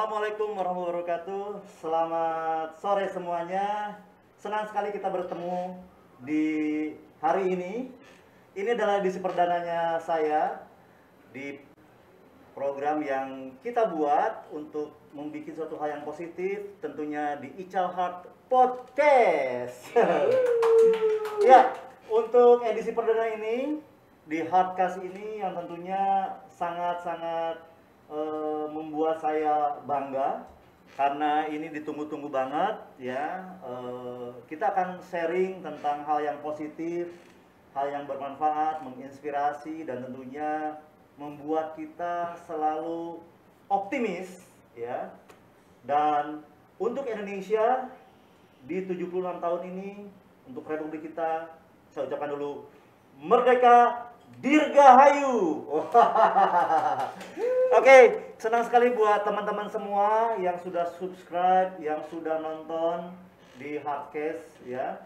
Assalamualaikum warahmatullahi wabarakatuh. Selamat sore semuanya. Senang sekali kita bertemu di hari ini. Ini adalah edisi perdananya saya di program yang kita buat untuk membuat suatu hal yang positif, tentunya di Ical Heart Podcast. Ya, untuk edisi perdana ini di Heartcast ini yang tentunya sangat-sangat membuat saya bangga karena ini ditunggu-tunggu banget ya. Kita akan sharing tentang hal yang positif, hal yang bermanfaat, menginspirasi dan tentunya membuat kita selalu optimis ya. Dan untuk Indonesia di 76 tahun ini, untuk Republik kita, saya ucapkan dulu Merdeka Dirgahayu. Oke, senang sekali buat teman-teman semua yang sudah subscribe, yang sudah nonton di Heartcast ya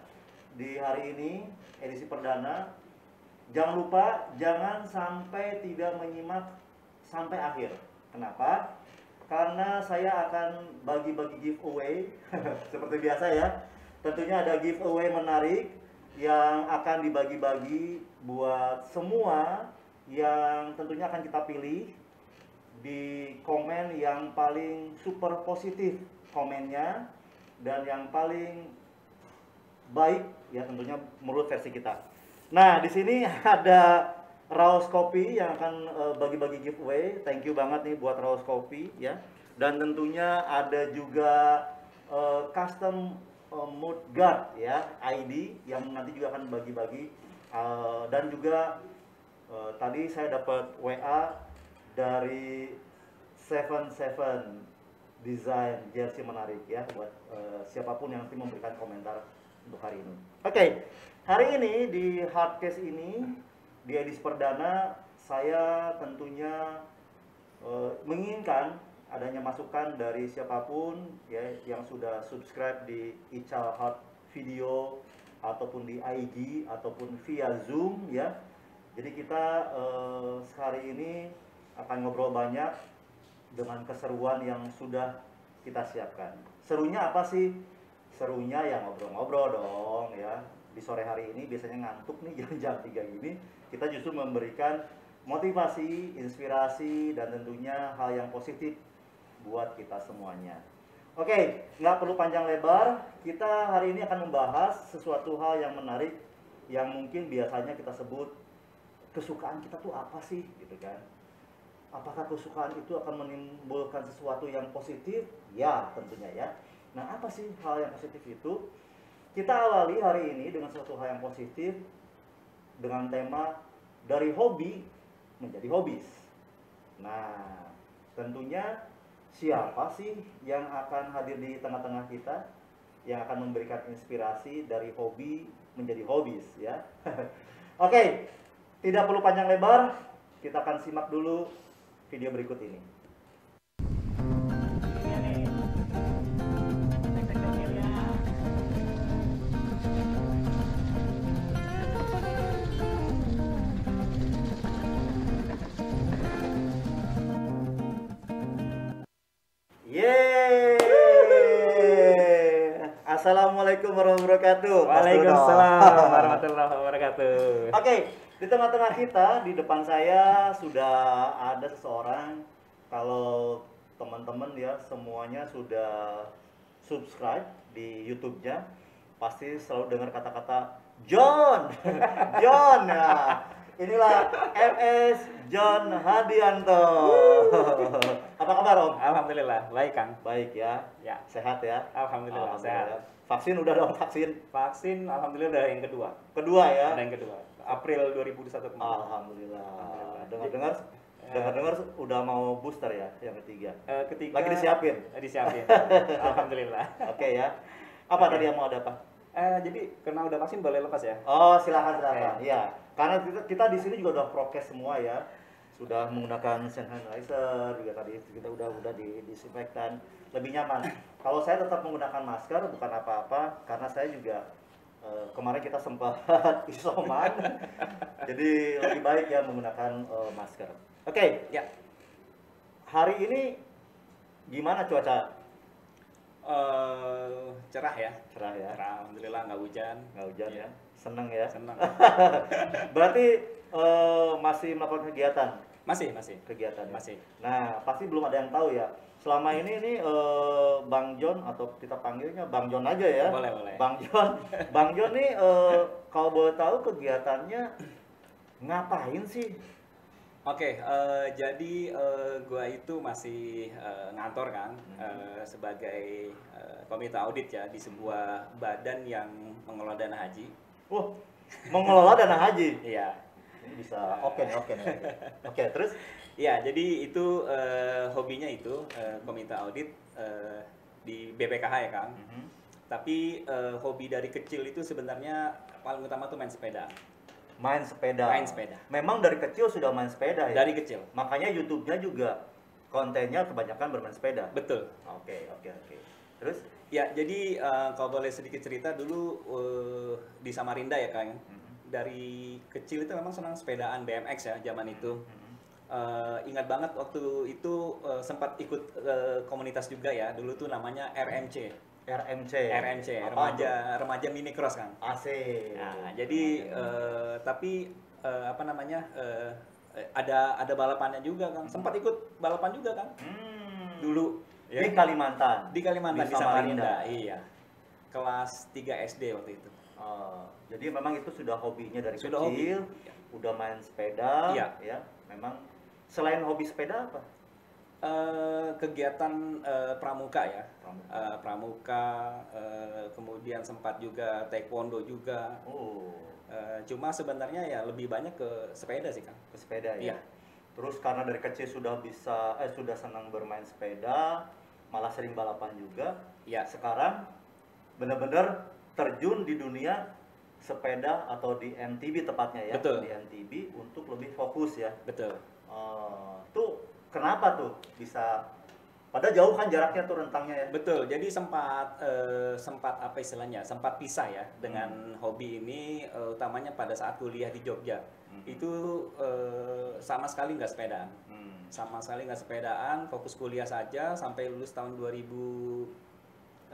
di hari ini edisi perdana. Jangan lupa, jangan sampai tidak menyimak sampai akhir. Kenapa? Karena saya akan bagi-bagi giveaway seperti biasa ya. Tentunya ada giveaway menarik yang akan dibagi-bagi buat semua yang tentunya akan kita pilih di komen yang paling super positif komennya dan yang paling baik ya tentunya menurut versi kita. Nah, di sini ada Raus Kopi yang akan bagi-bagi giveaway. Thank you banget nih buat Raus Kopi ya. Dan tentunya ada juga custom mood guard ya ID yang nanti juga akan bagi-bagi. Dan juga tadi saya dapat WA dari 77 desain jersey menarik ya buat siapapun yang nanti memberikan komentar untuk hari ini. Oke, hari ini di Heartcast ini di edisi perdana saya tentunya menginginkan adanya masukan dari siapapun ya yang sudah subscribe di Ical Heart Video ataupun di IG ataupun via Zoom ya. Jadi kita hari ini akan ngobrol banyak dengan keseruan yang sudah kita siapkan. Serunya apa sih? Serunya ya ngobrol-ngobrol dong ya. Di sore hari ini biasanya ngantuk nih jam 3 gini. Kita justru memberikan motivasi, inspirasi dan tentunya hal yang positif buat kita semuanya. Oke, nggak perlu panjang lebar. Kita hari ini akan membahas sesuatu hal yang menarik yang mungkin biasanya kita sebut kesukaan kita tuh apa sih gitu kan. Apakah kesukaan itu akan menimbulkan sesuatu yang positif? Ya, tentunya ya. Nah, apa sih hal yang positif itu? Kita awali hari ini dengan suatu hal yang positif dengan tema dari hobi menjadi hobis. Nah, tentunya siapa sih yang akan hadir di tengah-tengah kita yang akan memberikan inspirasi dari hobi menjadi hobis ya. Oke, tidak perlu panjang lebar, kita akan simak dulu video berikut ini. Yeay! Assalamualaikum warahmatullahi wabarakatuh. Waalaikumsalam warahmatullahi wabarakatuh. Oke, di tengah-tengah kita, di depan saya sudah ada seseorang. Kalau teman-teman ya semuanya sudah subscribe di YouTube-nya, pasti selalu dengar kata-kata John, John ya. Inilah MS John Hadianto. Apa kabar Om? Alhamdulillah, baik Kang. Baik ya. Ya, Sehat ya. alhamdulillah, sehat. Vaksin udah dong vaksin. Vaksin alhamdulillah udah yang kedua. Kedua ya. Udah yang kedua. April 2021 kemarin. Alhamdulillah. Alhamdulillah. Dengar udah mau booster ya yang ketiga. Ketiga Lagi disiapin. Disiapin. Alhamdulillah. Oke ya. Apa tadi yang mau ada apa? Jadi karena udah vaksin boleh lepas ya? Oh, silakan. Iya. Karena kita di sini juga udah prokes semua ya. Sudah menggunakan hand sanitizer juga tadi kita udah disinfektan, lebih nyaman. Kalau saya tetap menggunakan masker bukan apa-apa karena saya juga kemarin kita sempat isoman. Jadi lebih baik ya menggunakan masker. Oke, Ya. hari ini Gimana cuaca? Cerah ya. Cerah ya. Cerah, alhamdulillah nggak hujan. Nggak hujan Iya. ya. Seneng ya. Senang. Berarti masih melakukan kegiatan? Masih. Kegiatan ya? Masih. Nah, pasti belum ada yang tahu ya. Selama ini nih Bang John atau kita panggilnya Bang John aja ya. Boleh. Bang John. Bang John nih kalau boleh tahu kegiatannya ngapain sih? Oke, jadi gua itu masih ngantor kan sebagai komite audit ya di sebuah badan yang mengelola dana haji. Wah, mengelola dana haji. Iya. Ini bisa oke nih. Oke, terus? Ya, jadi itu hobinya itu komite audit di BPKH ya Kang. Tapi hobi dari kecil itu sebenarnya paling utama tuh main sepeda. Main sepeda. Main sepeda. Memang dari kecil sudah main sepeda ya? Dari kecil. Makanya YouTube-nya juga kontennya kebanyakan bermain sepeda. Betul. Oke. Terus? Ya, jadi kalau boleh sedikit cerita dulu di Samarinda ya Kang. Dari kecil itu memang senang sepedaan BMX ya zaman itu. Ingat banget waktu itu sempat ikut komunitas juga ya. Dulu tuh namanya RMC. RMC, remaja mini cross Kang. Asik. Nah, jadi tapi apa namanya ada balapannya juga Kang. Sempat ikut balapan juga Kang. Dulu ya. Di Kalimantan. Di Kalimantan, di Samarinda. Iya. Kelas 3 SD waktu itu. Jadi memang itu sudah hobinya dari Sudah kecil, hobi. udah main sepeda, Iya. ya. Memang selain hobi sepeda apa? Kegiatan pramuka ya. Pramuka. Pramuka, kemudian sempat juga taekwondo juga. Cuma sebenarnya ya lebih banyak ke sepeda sih Kang. Ke sepeda ya. Iya. Terus karena dari kecil sudah senang bermain sepeda, malah sering balapan juga. Iya. Sekarang benar-benar terjun di dunia sepeda atau di MTB tepatnya ya. Betul. Di MTB untuk lebih fokus ya. Betul. Tuh kenapa tuh bisa? Padahal jauh kan jaraknya tuh rentangnya ya. Betul. Jadi sempat apa istilahnya? Sempat pisah ya dengan hobi ini utamanya pada saat kuliah di Jogja. Itu sama sekali nggak sepedaan. Sama sekali nggak sepedaan, fokus kuliah saja sampai lulus tahun 2001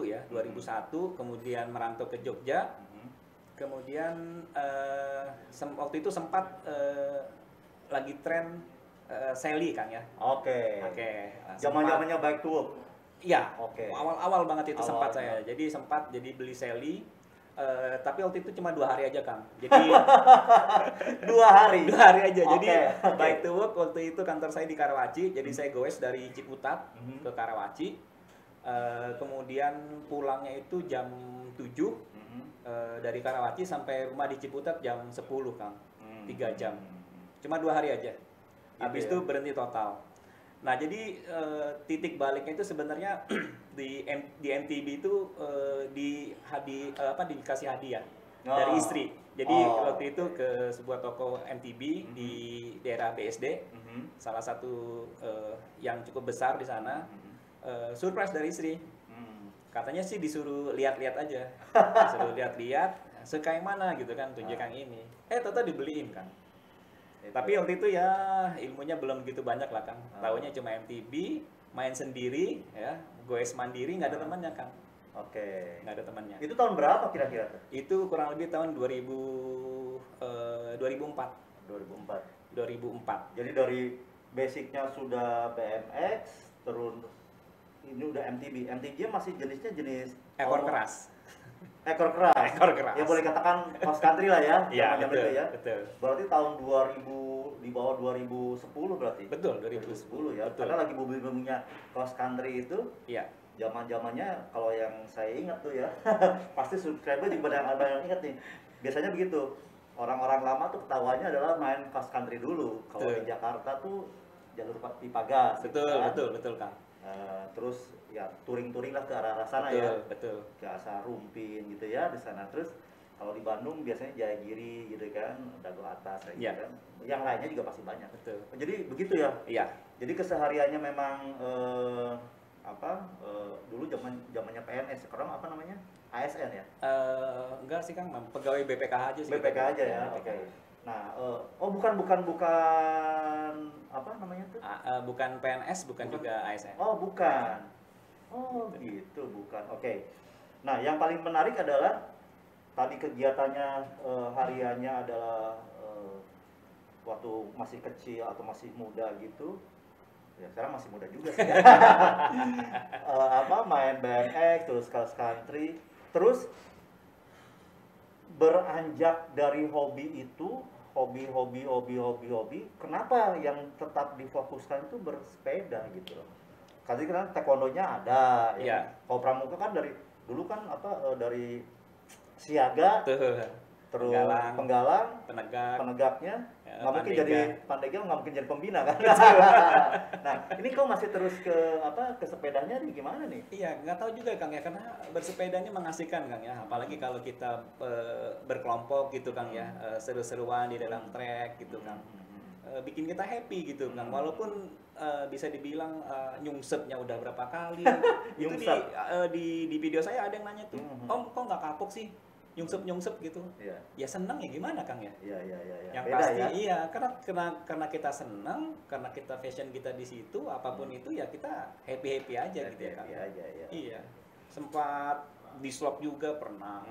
ya, 2001 kemudian merantau ke Jogja. Kemudian waktu itu sempat lagi tren Sally Kang ya. Oke. Zaman-zamannya bike to work. Iya. Oke. Awal banget itu Awal sempat saya. banget. Jadi sempat beli Sally. Tapi waktu itu cuma 2 hari aja Kang. Jadi 2 hari. 2 hari aja. Jadi Oke. bike to work waktu itu kantor saya di Karawaci. Jadi saya goes dari Ciputat ke Karawaci. Kemudian pulangnya itu jam 7 dari Karawaci sampai rumah di Ciputat jam 10 Kang. 3 jam. Cuma 2 hari aja. Habis itu berhenti total. Nah, jadi titik baliknya itu sebenarnya di MTB itu dikasih hadiah dari istri. Jadi waktu itu ke sebuah toko MTB di daerah BSD, salah satu yang cukup besar di sana. Surprise dari istri. Katanya sih disuruh lihat-lihat aja. Disuruh lihat-lihat, suka yang mana gitu kan, tunjuk yang ini. Total dibeliin kan. Tapi waktu itu ya ilmunya belum gitu banyak lah Kang. Taunya cuma MTB, main sendiri ya, goes mandiri, nggak ada temannya Kang. Oke. Nggak ada temannya. Itu tahun berapa kira-kira tuh? Itu kurang lebih tahun 2004. 2004. Jadi dari basicnya sudah BMX, terus ini udah MTB. MTB masih jenisnya jenis Ekor keras. Ekor keras. Ekor keras. Ya boleh katakan cross country lah ya. Iya, zaman-zaman betul, itu ya. betul. Berarti tahun 2000 di bawah 2010 berarti. Betul, 2010 ya. betul. Karena lagi booming-boomingnya cross country itu. Iya. Zaman-zamannya kalau yang saya ingat tuh ya. Pasti subscriber juga ada yang ingat nih. Biasanya begitu. Orang-orang lama tuh ketawanya adalah main cross country dulu. Kalau di Jakarta tuh jalur pipa gas. Betul, gitu kan. betul Kang. Terus ya touring-touring lah ke arah sana Betul, ya. betul. Ke asal Rumpin gitu ya di sana. Terus kalau di Bandung biasanya Jayagiri gitu kan, Dago Atas kayak gitu kan. Yang lainnya juga pasti banyak. Betul. Jadi begitu ya. Iya. Jadi kesehariannya memang dulu zamannya PNS, sekarang apa namanya? ASN ya? Enggak sih Kang, pegawai BPKH aja sih. BPK aja ya, oke. Nah, bukan apa namanya tuh? Bukan PNS, bukan juga ASN. Oh, bukan. Oh, gitu, bukan. Oke. Nah, yang paling menarik adalah tadi kegiatannya hariannya adalah waktu masih kecil atau masih muda gitu. Ya, sekarang masih muda juga sih. Main BMX, terus cross country, terus beranjak dari hobi itu, hobi, kenapa yang tetap difokuskan itu bersepeda gitu loh. Tadi kan taekwondonya ada ya. Iya. Kalau pramuka kan dari dulu kan dari siaga, terus penggalang, penegaknya, nggak mungkin jadi pandeglang, nggak mungkin jadi pembina kan. Nah, ini kok masih terus ke sepedanya nih, gimana nih? Iya, nggak tahu juga Kang ya, karena bersepedanya mengasihkan Kang ya, apalagi kalau kita berkelompok gitu Kang ya, seru-seruan di dalam trek gitu Kang. Bikin kita happy gitu Kang, walaupun bisa dibilang nyungsepnya udah berapa kali. Itu di video saya ada yang nanya tuh, Om kok nggak kapok sih nyungsep gitu? Iya. Ya seneng ya gimana Kang ya? Iya. Yang beda, pasti ya? iya, karena kita seneng, karena kita passion kita di situ, apapun itu ya kita happy aja gitu ya Kang. Aja, ya. Iya, sempat dislok juga pernah.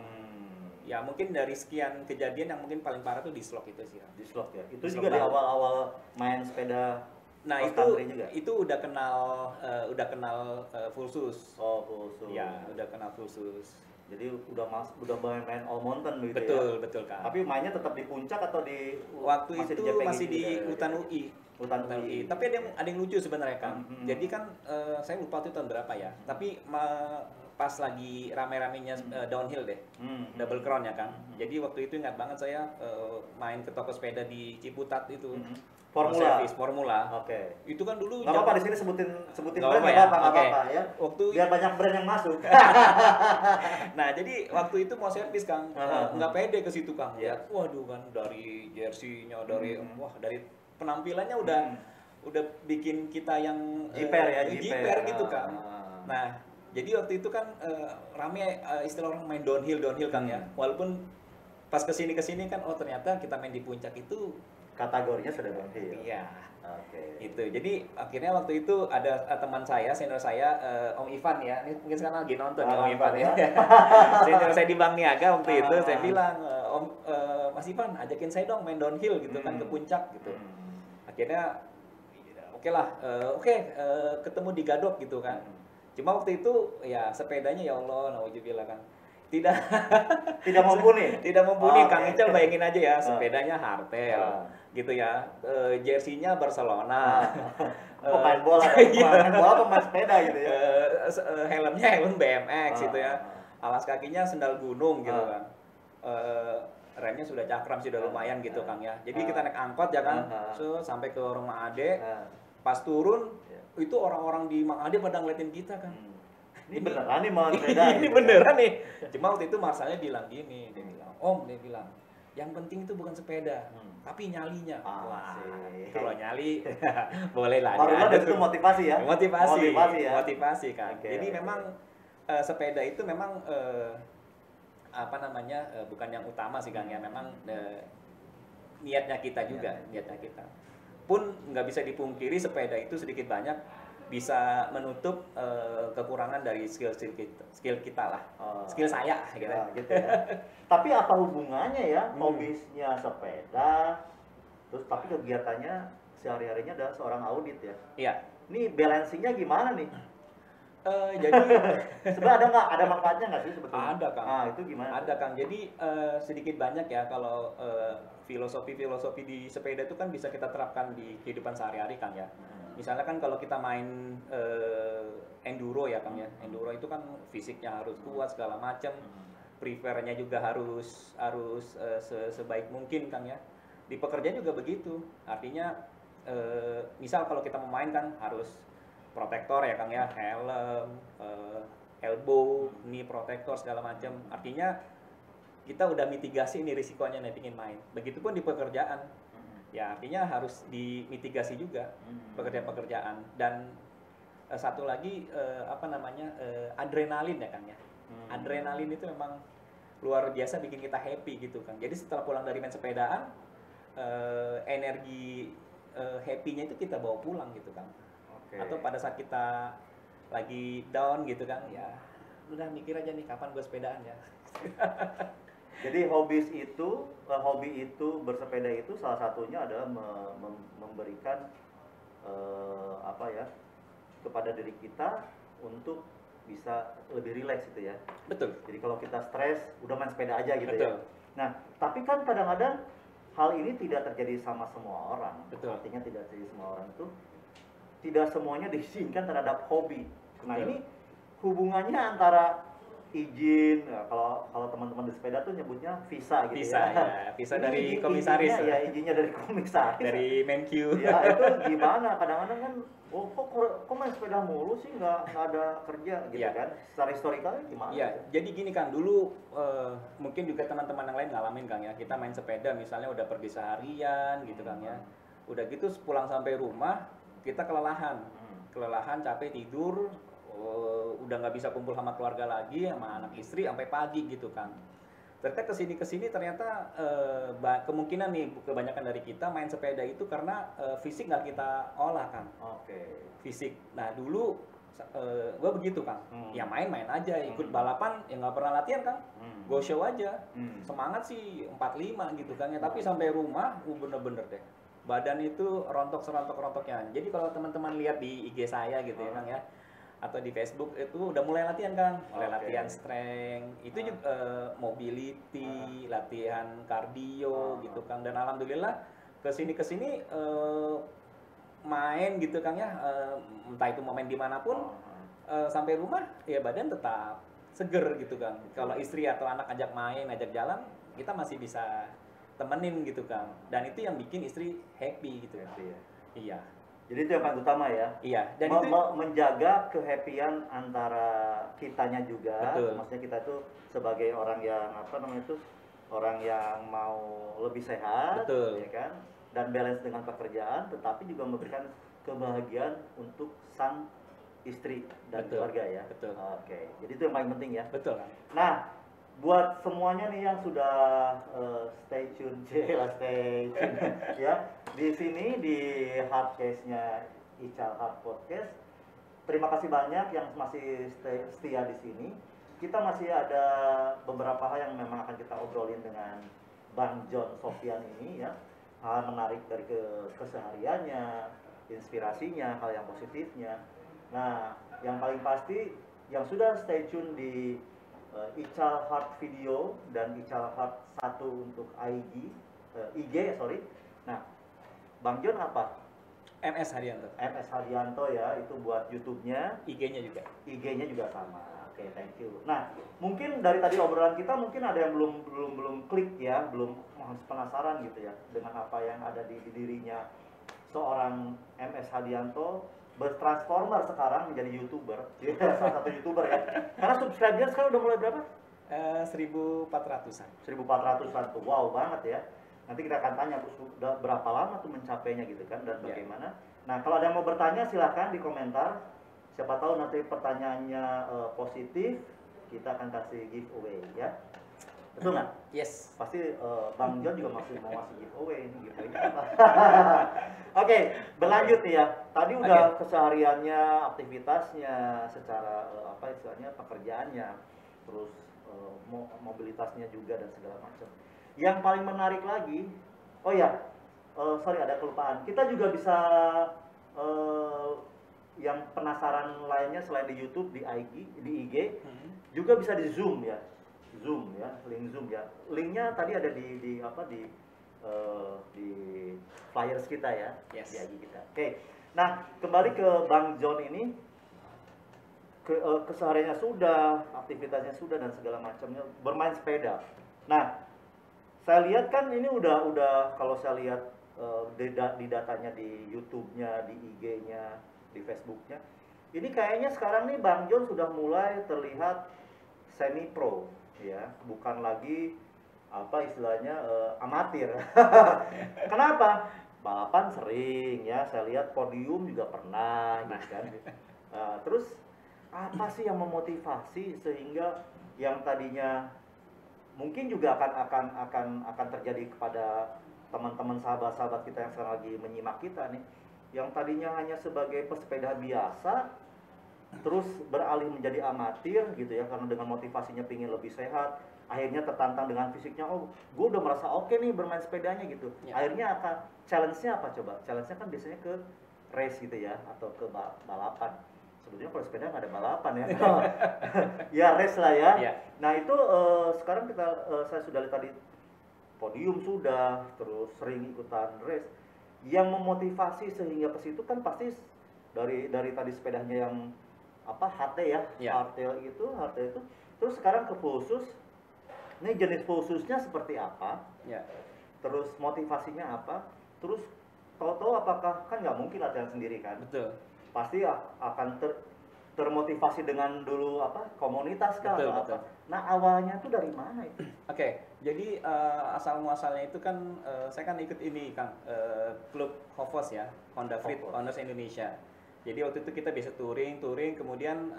Ya mungkin dari sekian kejadian yang mungkin paling parah tuh dislok itu sih. Dislok ya. Itu juga di awal-awal main sepeda. Nah itu udah kenal full sus. Oh, full sus. Ya udah kenal full sus. Jadi udah main all mountain gitu Betul Kang. Tapi mainnya tetap di puncak atau di waktu itu masih di hutan UI. Hutan UI. Tapi ada yang lucu sebenarnya Kang. Jadi kan saya lupa itu tahun berapa ya. Tapi pas lagi rame-ramenya downhill deh, double crown ya Kang. Jadi waktu itu ingat banget saya main ke toko sepeda di Ciputat itu. Formula. Oke. Itu kan dulu nggak apa-apa di sini sebutin nggak brand ya? nggak apa-apa ya. Waktu biar banyak brand yang masuk. Nah, jadi waktu itu mau servis Kang, nggak pede ke situ Kang. Yeah. Waduh kan dari jersey-nya, dari penampilannya udah bikin kita yang jiper gitu Kang. Nah, jadi waktu itu kan rame istilah orang main downhill Kang ya. Walaupun pas kesini kan ternyata kita main di puncak itu kategorinya sudah downhill. Iya. Oke. Itu. Jadi akhirnya waktu itu ada teman saya, senior saya, Om Ivan ya. Ini mungkin sekarang lagi nonton Om Ivan ya. Senior saya di Bank Niaga waktu itu saya bilang, Mas Ivan, ajakin saya dong main downhill gitu kan ke puncak gitu. Akhirnya ketemu di Gadok gitu kan. Cuma waktu itu ya sepedanya ya Allah, nauzubillah kan. Tidak mumpuni. Kang Icel bayangin aja ya, sepedanya Hartel gitu ya. Jersey-nya Barcelona. Pemain bola pemain sepeda gitu ya. Helmnya helm BMX gitu ya. Alas kakinya sendal gunung gitu kan. Remnya sudah cakram sih, udah lumayan gitu Kang ya. Jadi kita naik angkot ya kan, sampai ke rumah Ade. Pas turun itu orang-orang di Mang Ade pada ngeliatin kita kan. Ini beneran nih mau sepeda. Ini beneran nih. Cuma waktu itu Marsalnya bilang gini, dia bilang, Om, dia bilang, yang penting itu bukan sepeda, tapi nyalinya. Wah, kalau nyali boleh lah. Itu motivasi ya? Motivasi kan. Okay. Jadi memang sepeda itu memang bukan yang utama sih Kang ya. Memang niatnya kita juga, niatnya kita. Pun nggak bisa dipungkiri sepeda itu sedikit banyak bisa menutup kekurangan dari skill kita lah, skill saya gitu. Tapi apa hubungannya ya hobisnya sepeda, terus tapi kegiatannya sehari-harinya adalah seorang audit ya? Iya. Ini balancingnya gimana nih? Jadi sebenarnya ada manfaatnya nggak sih sebetulnya? Ada Kang. Itu gimana? Ada Kang. Jadi sedikit banyak ya kalau filosofi di sepeda itu kan bisa kita terapkan di kehidupan sehari-hari Kang ya. Misalnya kan kalau kita main enduro ya Kang ya. Enduro itu kan fisiknya harus kuat segala macam. Prepare-nya juga harus sebaik mungkin Kang ya. Di pekerjaan juga begitu. Artinya misal kalau kita mau main kan harus protektor ya Kang ya, helm, elbow, knee protector segala macam. Artinya kita udah mitigasi ini risikonya nih pingin main. Begitupun di pekerjaan. Ya artinya harus dimitigasi juga pekerjaan-pekerjaan. Dan satu lagi adrenalin ya Kang ya. Adrenalin itu memang luar biasa bikin kita happy gitu kan. Jadi setelah pulang dari main sepedaan, energi happy-nya itu kita bawa pulang gitu kan. Atau pada saat kita lagi down gitu kan, ya udah mikir aja nih kapan gue sepedaan ya. Jadi hobi itu bersepeda itu salah satunya adalah memberikan apa ya, kepada diri kita untuk bisa lebih rileks gitu ya. Betul. Jadi kalau kita stres, udah main sepeda aja gitu. Betul. Ya. Nah, tapi kan kadang-kadang hal ini tidak terjadi sama semua orang. Betul. Artinya tidak terjadi semua orang itu, tidak semuanya diizinkan terhadap hobi. Nah, ini hubungannya antara izin, ya, kalau teman-teman di sepeda tuh nyebutnya visa gitu visa, ya. Visa dari komisaris. Izinnya dari komisaris. Dari Menkyu. Ya itu gimana? Kadang-kadang kan, kok main sepeda mulu sih, nggak ada kerja gitu kan? Secara historikalnya gimana? Iya, jadi gini Kang, dulu mungkin juga teman-teman yang lain ngalamin Kang ya, kita main sepeda misalnya udah pergi seharian gitu Kang ya, udah gitu pulang sampai rumah kita kelelahan, capek tidur. Udah nggak bisa kumpul sama keluarga lagi, sama anak istri sampai pagi gitu kan. Ternyata kesini ternyata kemungkinan nih kebanyakan dari kita main sepeda itu karena fisik nggak kita olah kan. Fisik. Nah dulu gue begitu kan, ya main-main aja, ikut balapan, ya nggak pernah latihan kan, go show aja, semangat sih 45 gitu kan ya, tapi sampai rumah bener-bener deh, badan itu rontok-rontoknya. Jadi kalau teman-teman lihat di IG saya gitu ya Kang ya, atau di Facebook itu udah mulai latihan kan, latihan strength, itu juga mobility, latihan cardio gitu kan, dan alhamdulillah kesini main gitu kan ya, entah itu mau main dimanapun, sampai rumah ya badan tetap seger gitu kan. Kalau istri atau anak ajak main, ajak jalan, kita masih bisa temenin gitu kan, dan itu yang bikin istri happy gitu. Iya. Jadi itu yang paling utama ya. Iya. Dan itu menjaga kehappyan antara kitanya juga. Betul. Maksudnya kita itu sebagai orang yang orang yang mau lebih sehat, betul. Ya kan? Dan balance dengan pekerjaan, tetapi juga memberikan kebahagiaan untuk sang istri dan keluarga ya. Betul. Jadi itu yang paling penting ya. Betul. Nah, buat semuanya nih yang sudah stay tune ya di sini di Hardcase-nya Ical Hard Podcast. Terima kasih banyak yang masih setia di sini. Kita masih ada beberapa hal yang memang akan kita obrolin dengan Bang John Sofyan ini ya, hal menarik dari kesehariannya, inspirasinya, hal yang positifnya. Nah, yang paling pasti yang sudah stay tune di Ical Hard Video dan Ical Hard 1 untuk IG. Nah, Bang John apa? MS Haryanto. MS Haryanto ya, itu buat YouTube-nya. IG-nya juga sama. Oke, thank you. Nah, mungkin dari tadi obrolan kita mungkin ada yang belum klik ya, belum penasaran gitu ya dengan apa yang ada di dirinya seorang MS Haryanto. Bertransformer sekarang menjadi YouTuber. Salah satu YouTuber ya. Karena subscriber sekarang udah mulai berapa? 1.400-an. 1.400-an tuh. Wow banget ya. Nanti kita akan tanya sudah berapa lama tuh mencapainya gitu kan, dan bagaimana. Nah, kalau ada yang mau bertanya silahkan di komentar. Siapa tahu nanti pertanyaannya positif, kita akan kasih giveaway ya. Betul nggak? Yes. Pasti Bang John juga masih mau ngasih giveaway ini Oke, berlanjut nih ya. Tadi udah kesehariannya, aktivitasnya, secara pekerjaannya, terus mobilitasnya juga dan segala macam. Yang paling menarik lagi, ada kelupaan. Kita juga bisa yang penasaran lainnya selain di YouTube, di IG, juga bisa di Zoom ya. Link Zoom ya. Linknya tadi ada di flyers kita ya, di IG kita. Oke. Nah, kembali ke Bang John ini, kesehariannya sudah, aktivitasnya sudah dan segala macamnya, bermain sepeda. Nah, saya lihat kan ini udah kalau saya lihat di datanya di YouTube-nya, di IG-nya, di Facebook-nya, ini kayaknya sekarang nih Bang John sudah mulai terlihat semi pro ya, bukan lagi amatir. Kenapa? Balapan sering ya, saya lihat podium juga pernah gitu kan. Terus apa sih yang memotivasi sehingga yang tadinya mungkin juga akan terjadi kepada teman-teman sahabat-sahabat kita yang sekarang lagi menyimak kita nih, yang tadinya hanya sebagai pesepeda biasa terus beralih menjadi amatir gitu ya, karena dengan motivasinya pingin lebih sehat, akhirnya tertantang dengan fisiknya, oh gue udah merasa oke nih bermain sepedanya gitu. Akhirnya akan challenge-nya apa coba? Challenge-nya kan biasanya ke race gitu ya, atau ke balapan. Sebetulnya kalau sepeda nggak ada balapan ya. Ya race lah ya. Nah itu sekarang saya sudah lihat tadi podium sudah, terus sering ikutan race. Yang memotivasi sehingga ke situ kan pasti dari tadi sepedanya yang apa HT ya, hardtail itu, terus sekarang ke full shoes. Ini jenis full shoes-nya seperti apa? Terus motivasinya apa? Terus tahu-tahu apakah, kan nggak mungkin latihan sendiri kan? Betul. Pasti akan termotivasi dengan dulu apa komunitas kah atau apa? Nah awalnya tuh dari mana itu? Oke, jadi asal muasalnya itu kan saya kan ikut ini Kang, klub Hovos ya, Honda Freed Owners Indonesia. Jadi waktu itu kita bisa touring, kemudian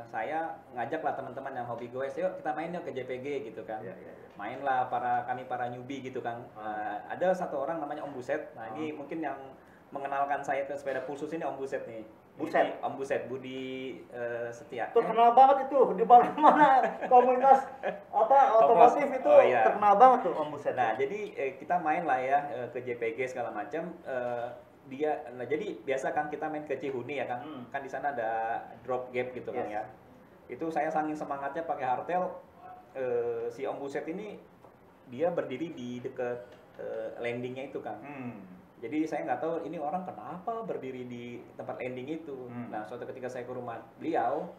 saya ngajak lah teman-teman yang hobi goes, yuk kita main yuk ke JPG gitu kan. Mainlah kami para newbie gitu kan. Ada satu orang namanya Om Buset. Nah ini mungkin yang mengenalkan saya ke sepeda khusus ini Om Buset nih. Buset? Om Buset, Budi Setia. Terkenal banget itu di mana komunitas apa otomotif itu terkenal banget tuh Om Buset. Nah jadi kita main lah ya ke JPG segala macam. Nah jadi biasa kan kita main ke Cihuni ya kan, kan di sana ada drop gap gitu kan ya. Itu saya saking semangatnya pakai hardtail, si Om Buset ini dia berdiri di dekat landingnya itu kan. Jadi saya nggak tahu ini orang kenapa berdiri di tempat landing itu. Nah suatu ketika saya ke rumah beliau,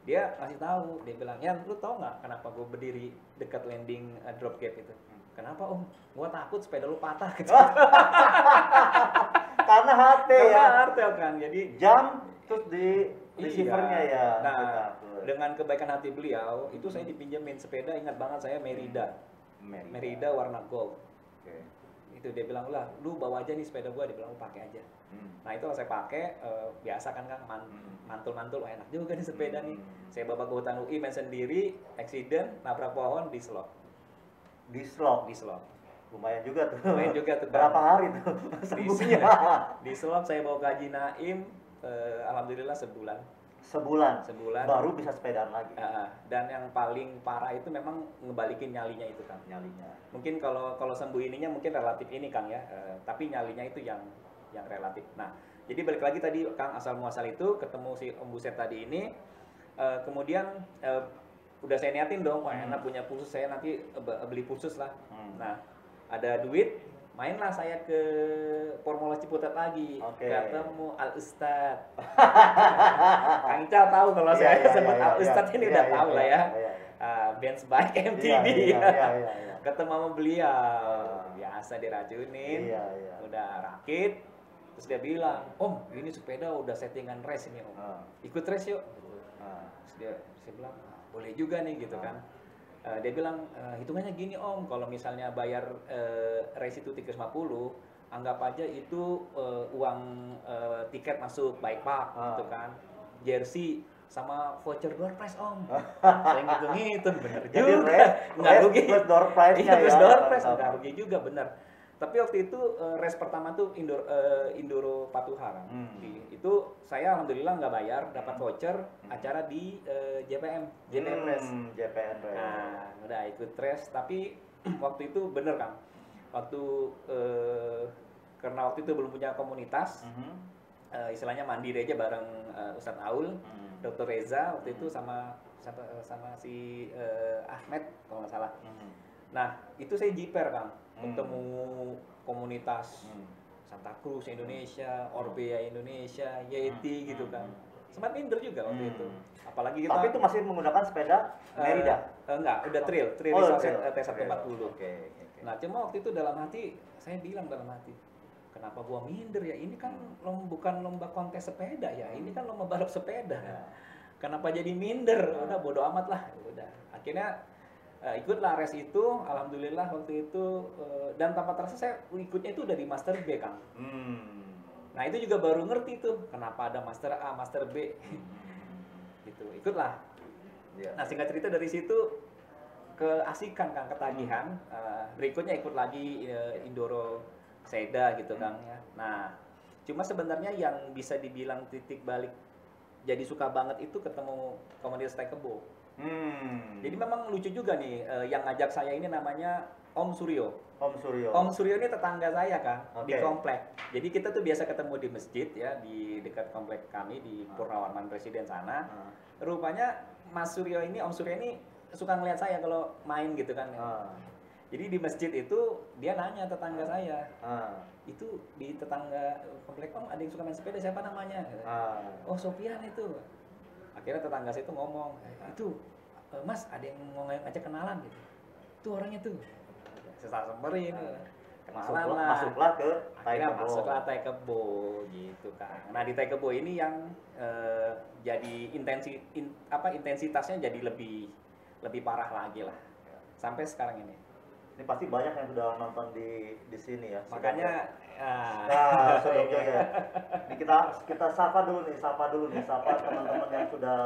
dia ngasih tahu, dia bilang, "Yan, lu tau nggak kenapa gue berdiri dekat landing drop gap itu?" "Kenapa Om? Gua takut sepeda lu patah." Gitu. Karena HT ya. Karena hardtail kan, jadi jam terus di receivernya ya. Nah, dengan kebaikan hati beliau, itu saya dipinjemin sepeda, ingat banget saya Merida warna gold. Itu dia bilang, lah lu bawa aja nih sepeda gua, dia bilang lu pakai aja. Nah itu saya pakai, biasa kan mantul-mantul, enak juga nih sepeda nih. Saya bawa ke hutan UI main sendiri, accident, nabrak pohon, dislok. Lumayan juga tuh. Berapa hari tuh sembuhnya? Dislok saya bawa ke Haji Naim, alhamdulillah sebulan. Baru bisa sepedaan lagi. Dan yang paling parah itu memang ngebalikin nyalinya itu kan. Mungkin kalau sembuh ininya mungkin relatif ini Kang ya, tapi nyalinya itu yang relatif. Nah, jadi balik lagi tadi Kang, asal muasal itu ketemu si Om Buset tadi ini, kemudian udah saya niatin dong, wah enak punya pulsus, saya nanti beli pulsus lah. Nah, ada duit, mainlah saya ke Formula Ciputat lagi, ketemu Al Ustad. Kang Ical tahu kalau saya sebut Al Ustad ini udah tahu lah ya. Benz Bike MTB. Ketemu sama beliau, biasa diracunin, udah rakit. Terus dia bilang, "Om, ini sepeda udah settingan race ini Om, ikut race yuk." Terus saya bilang, boleh juga nih gitu kan. Dia bilang, hitungannya gini Om, kalau misalnya bayar race itu 350, anggap aja itu uang tiket masuk bike park gitu kan, jersey sama voucher door prize Om. Saya ngitung bener juga, nggak rugi. Plus door prize-nya ya. Plus door prize nggak rugi juga bener. Tapi waktu itu race pertama tuh Indoro Patuha kan. Itu saya alhamdulillah nggak bayar, dapat voucher acara di JPM Race. Nah, udah ikut race, tapi waktu itu bener kan. Karena waktu itu belum punya komunitas, istilahnya mandiri aja bareng Ustadz Aul, Dr. Reza waktu itu sama si Ahmed kalau nggak salah. Nah, itu saya jiper kan, ketemu komunitas Santa Cruz Indonesia, Orbea Indonesia, Yeti gitu kan. Sempat minder juga waktu itu. Apalagi kita. Tapi itu masih menggunakan sepeda Merida? Enggak, udah trail T140. Nah, cuma waktu itu dalam hati, saya bilang dalam hati, kenapa gua minder ya? Ini kan bukan lomba kontes sepeda ya, ini kan lomba balap sepeda. Kenapa jadi minder? Udah bodo amat lah. Udah. Akhirnya ikutlah race itu, alhamdulillah waktu itu, dan tanpa terasa saya ikutnya itu dari Master B Kang. Nah itu juga baru ngerti tuh kenapa ada Master A, Master B. Gitu, ikutlah. Iya. Nah singkat cerita dari situ keasikan Kang, ketagihan. Berikutnya ikut lagi Indoro Seda gitu Kang ya. Nah cuma sebenarnya yang bisa dibilang titik balik jadi suka banget itu ketemu komunitas Tai Kebo. Jadi memang lucu juga nih, yang ngajak saya ini namanya Om Suryo. Om Suryo. Om Suryo ini tetangga saya kan, di Oke. komplek. Jadi kita tuh biasa ketemu di masjid ya, di dekat komplek kami di Purnawarman Presiden sana. Rupanya Mas Suryo ini, Om Suryo ini suka ngeliat saya kalau main gitu kan. Jadi di masjid itu dia nanya tetangga saya, itu di tetangga komplek Om ada yang suka main sepeda, siapa namanya? Oh Sofian itu. Akhirnya tetangga saya itu ngomong, itu Mas ada yang mau ngajak kenalan gitu. Itu orangnya tuh. Saya samperin, kenalan lah. Masuklah ke Tai Akhirnya Kebo. masuklah Tai Kebo gitu kan. Nah di Tai Kebo ini yang jadi intensitasnya jadi lebih parah lagi lah sampai sekarang ini. Ini pasti banyak yang sudah nonton di sini ya. Makanya Suryo ya. Ini kita sapa dulu nih, sapa teman-teman yang sudah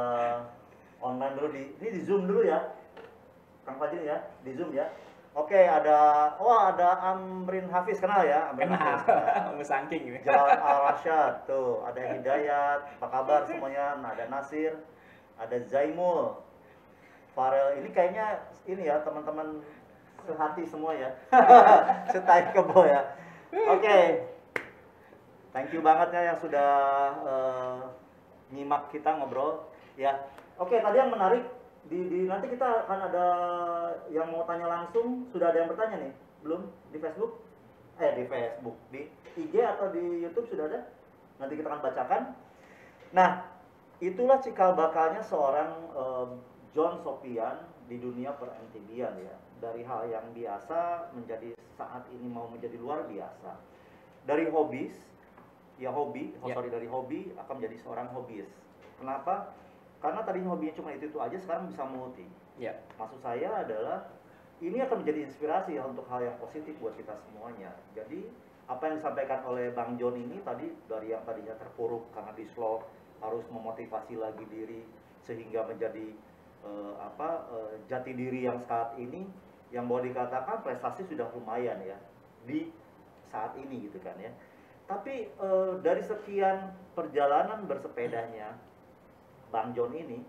online dulu ini di Zoom dulu ya. Kang Fajri ya, di Zoom ya. Oke, ada Amrin Hafiz, kenal ya? Amrin Hafiz. Musangking ini. Jalan Al-Rasyad, tuh ada Hidayat, apa kabar semuanya? Nah, ada Nasir, ada Zaimul, Farel. Ini kayaknya ini ya teman-teman sehati semua ya. Setai Kebo ya. Oke. Thank you banget ya yang sudah nyimak kita ngobrol ya. Oke, tadi yang menarik nanti kita akan ada yang mau tanya langsung. Sudah ada yang bertanya nih? Belum? Di Facebook? Di Facebook, di IG atau di YouTube sudah ada? Nanti kita akan bacakan. Nah, itulah cikal bakalnya seorang John Sofian di dunia per-MTB-an ya. Dari hal yang biasa menjadi saat ini mau menjadi luar biasa. Dari hobi dari hobi akan menjadi seorang hobiis. Kenapa? Karena tadinya hobinya cuma itu aja, sekarang bisa multi. Ya. Maksud saya adalah ini akan menjadi inspirasi ya untuk hal yang positif buat kita semuanya. Jadi apa yang disampaikan oleh Bang John ini tadi, dari yang tadinya terpuruk karena di slow, harus memotivasi lagi diri sehingga menjadi jati diri yang saat ini, yang boleh dikatakan prestasi sudah lumayan ya di saat ini gitu kan ya. Tapi dari sekian perjalanan bersepedanya Bang John ini,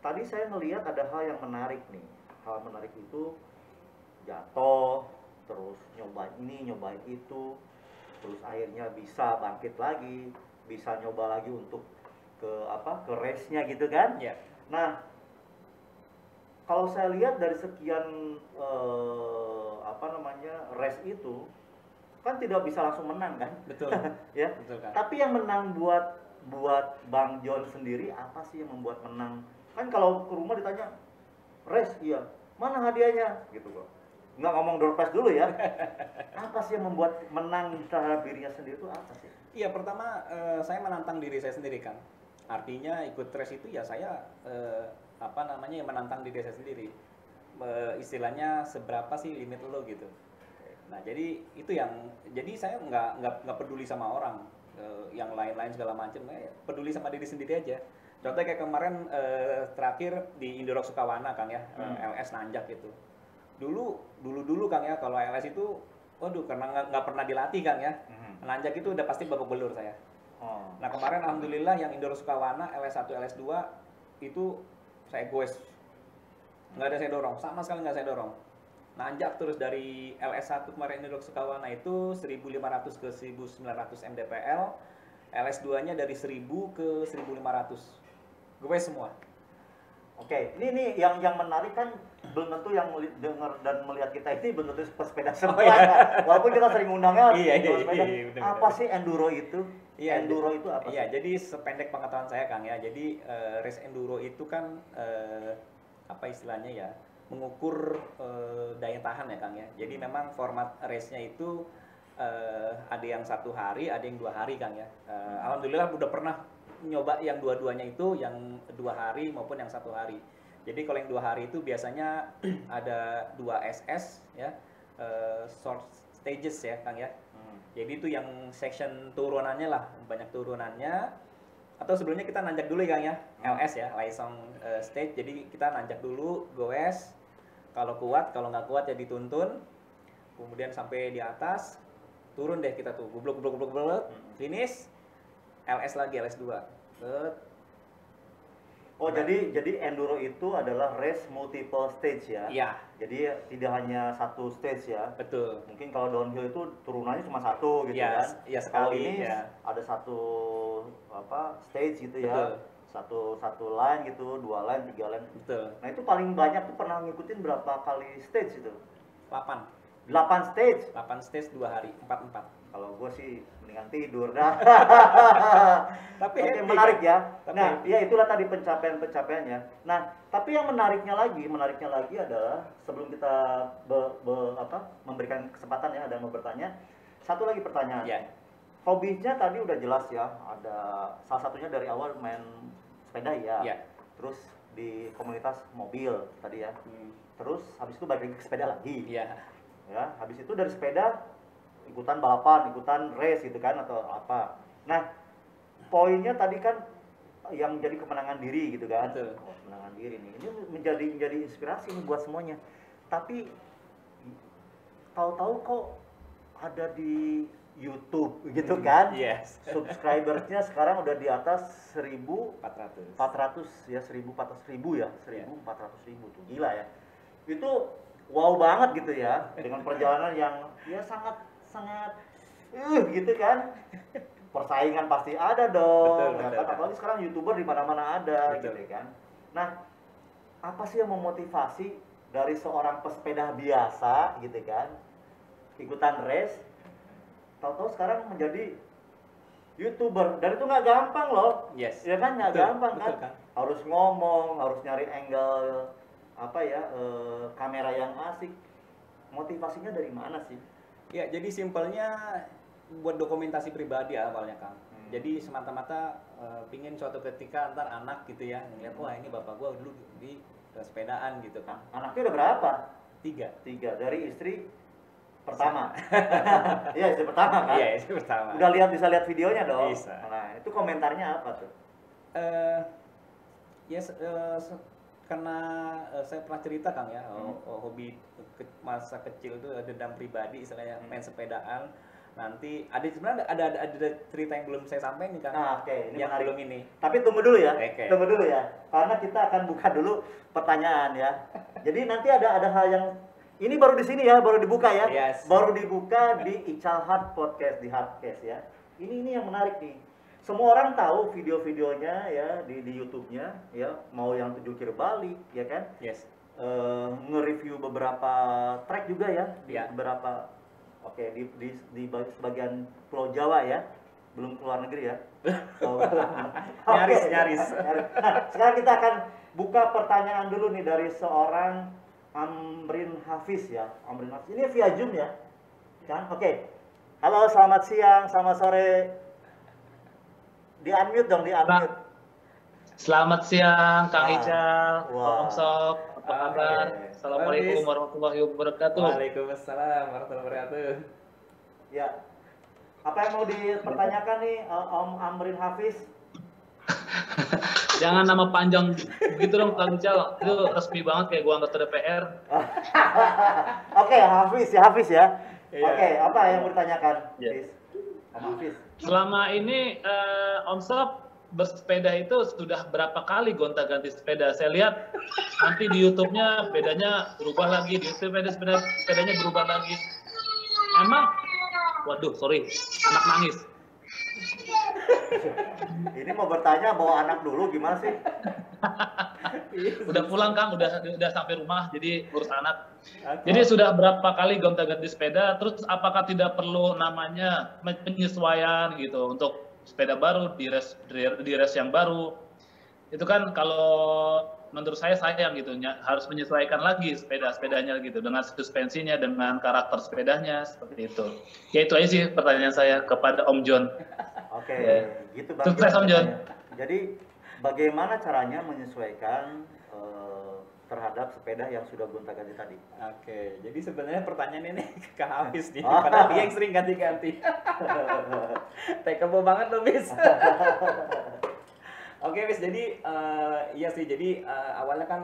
tadi saya melihat ada hal yang menarik nih. Hal menarik itu jatuh, terus nyobain ini, nyobain itu, terus akhirnya bisa bangkit lagi, bisa nyoba lagi untuk ke race-nya gitu kan. Ya. Nah, kalau saya lihat dari sekian race itu kan tidak bisa langsung menang kan? Betul. Ya. Betul kan. Tapi yang menang buat Bang John sendiri, apa sih yang membuat menang? Kan kalau ke rumah ditanya race, iya, mana hadiahnya gitu kok. Nggak ngomong door prize dulu ya. Apa sih yang membuat menang terhadap dirinya sendiri itu apa sih? Iya, pertama saya menantang diri saya sendiri kan. Artinya ikut race itu ya saya menantang diri saya sendiri. Istilahnya seberapa sih limit lo gitu. Nah, jadi itu jadi saya nggak peduli sama orang, yang lain-lain segala macam, peduli sama diri sendiri aja. Contohnya kayak kemarin terakhir di Indorok Sukawana Kang ya, LS nanjak gitu. Dulu Kang ya, kalau LS itu waduh, karena nggak pernah dilatih Kang ya. Nanjak itu udah pasti babak belur saya. Nah, kemarin alhamdulillah yang Indorok Sukawana LS1, LS2 itu saya goes. Nggak ada saya dorong, sama sekali nggak saya dorong. Nanjak terus dari LS1 kemarin Indorok Sukawana itu 1500 ke 1900 mdpl, LS2-nya dari 1000 ke 1500. Gue semua. Oke, ini yang menarik kan belum tentu yang dengar dan melihat kita ini belum tentu pesepeda semua. Ya. Walaupun kita sering undangnya sepeda. Apa sih enduro itu? Enduro itu apa sih? Iya, jadi sependek pengetahuan saya Kang ya. Jadi race enduro itu kan apa istilahnya ya? Mengukur daya tahan ya Kang ya. Jadi memang format race-nya itu ada yang 1 hari, ada yang 2 hari Kang ya. Alhamdulillah udah pernah nyoba yang dua-duanya itu, yang 2 hari maupun yang 1 hari. Jadi kalau yang 2 hari itu biasanya ada 2 SS ya, short stages ya Kang ya. Jadi itu yang section turunannya lah, banyak turunannya. atau sebelumnya kita nanjak dulu ya Kang ya, LS ya, Laisong Stage. Jadi kita nanjak dulu, goes. Kalau kuat, kalau nggak kuat ya dituntun. Kemudian sampai di atas, turun deh kita tuh, gublok, finish, LS lagi, LS 2. Oh, jadi enduro itu adalah race multiple stage ya? Iya. Jadi tidak hanya satu stage ya? Betul. Mungkin kalau downhill itu turunannya cuma satu gitu Ya, kan? iya Kalau sekali. ini Ya. ada satu stage gitu ya? Betul. Satu line gitu, 2 line, 3 line. Betul. Nah itu paling banyak tuh pernah ngikutin berapa kali stage itu? 8 stage? 8 stage 2 hari, 4-4. Kalau gue sih mendingan tidur dah. Tapi Oke, happy, menarik kan? ya. Tapi Nah, happy. ya itulah tadi pencapaiannya. Nah, tapi yang menariknya lagi adalah sebelum kita memberikan kesempatan ya ada yang mau bertanya. Satu lagi pertanyaan. Ya. Hobinya tadi udah jelas ya. Ada salah satunya dari awal main sepeda ya. Ya. Terus di komunitas mobil tadi ya. Terus habis itu balik lagi ke sepeda lagi. Iya. Ya, habis itu dari sepeda ikutan balapan, ikutan race gitu kan atau apa. Nah, poinnya tadi kan yang jadi kemenangan diri gitu kan. Betul. Oh, kemenangan diri nih. Ini menjadi inspirasi nih buat semuanya. Tapi tahu-tahu kok ada di YouTube gitu kan. Yes. Subscribersnya sekarang udah di atas 400. 1.400 ya, 1.400.000 ya, 1.400.000 tuh gila ya. Itu wow banget gitu ya, dengan perjalanan yang ya sangat gitu kan. Persaingan pasti ada dong. Betul, Ya kan? Apalagi sekarang YouTuber di mana-mana ada. Betul. Gitu kan. Nah, apa sih yang memotivasi dari seorang pesepeda biasa gitu kan, ikutan race, tahu-tahu sekarang menjadi YouTuber. Dan itu nggak gampang loh. Yes. Ya kan, nggak Betul, gampang betul, kan. Kang. Harus ngomong, harus nyari angle kamera yang asik. Motivasinya dari mana sih? Ya, jadi simpelnya buat dokumentasi pribadi awalnya Kang. Jadi semata-mata pingin suatu ketika antar anak gitu ya ngeliat, wah ini bapak gua dulu di sepedaan gitu kan. Anaknya udah berapa? 3. 3 dari istri pertama. Iya, istri pertama kan? Iya, itu pertama. Udah bisa lihat videonya dong. Bisa. Nah, itu komentarnya apa tuh? Karena saya pernah cerita Kang ya, hobi masa kecil itu dendam pribadi istilahnya main sepedaan. Nanti sebenarnya ada cerita yang belum saya sampaikan nih Kang. Nah, oke, ini yang menarik. belum ini. Tapi tunggu dulu ya. Oke. Tunggu dulu ya. Karena kita akan buka dulu pertanyaan ya. Jadi nanti ada hal yang ini baru di sini ya, baru dibuka ya. Yes. Baru dibuka di Ical Hard Podcast, di Hardcast ya. Ini yang menarik nih. Semua orang tahu video-videonya ya di YouTube-nya ya, mau yang 7 kir balik ya kan? Yes. Nge-review beberapa track juga ya di Ya. beberapa di sebagian Pulau Jawa ya. Belum keluar negeri ya. Nyaris. Nah, sekarang kita akan buka pertanyaan dulu nih dari seorang Amrin Hafiz ya. Amrin Hafiz. Ini via Zoom ya. Kan? Oke. Halo, selamat siang, selamat sore. Di-unmute dong, di-unmute. Selamat siang, Kang Ah, Ical, wah. Om Sok, apa kabar? Oke. Assalamualaikum Bagus. warahmatullahi wabarakatuh. Waalaikumsalam warahmatullahi wabarakatuh. Ya. Apa yang mau dipertanyakan nih Om Amrin Hafiz? Jangan nama panjang begitu dong, Kang Ical. Itu resmi banget kayak gua anggota DPR. Oke, Hafiz ya. Iya. Oke, apa yang mau ditanyakan, Iya. Hafiz? Om Hafiz. Selama ini Om Sok bersepeda itu sudah berapa kali gonta-ganti sepeda? Saya lihat nanti di YouTube-nya sepedanya berubah lagi, di YouTube sepedanya berubah lagi. Emang, waduh, sorry, anak nangis. Ini mau bertanya bawa anak dulu gimana sih? Udah pulang Kang, udah sampai rumah, jadi urus anak. Oke. Jadi sudah berapa kali gonta-ganti sepeda, terus apakah tidak perlu namanya penyesuaian gitu untuk sepeda baru di race yang baru? Itu kan kalau menurut saya sayang gitu, harus menyesuaikan lagi sepedanya gitu dengan suspensinya, dengan karakter sepedanya seperti itu. Ya itu aja sih pertanyaan saya kepada Om John. Oke, Ya. gitu Sukses, Om John. Jadi bagaimana caranya menyesuaikan terhadap sepeda yang sudah gonta-ganti tadi? Oke, jadi sebenarnya pertanyaan ini ke Hafiz nih, padahal dia yang sering ganti-ganti. Takeable banget loh, Bis. Oke, Fis. Jadi iya sih. Jadi awalnya kan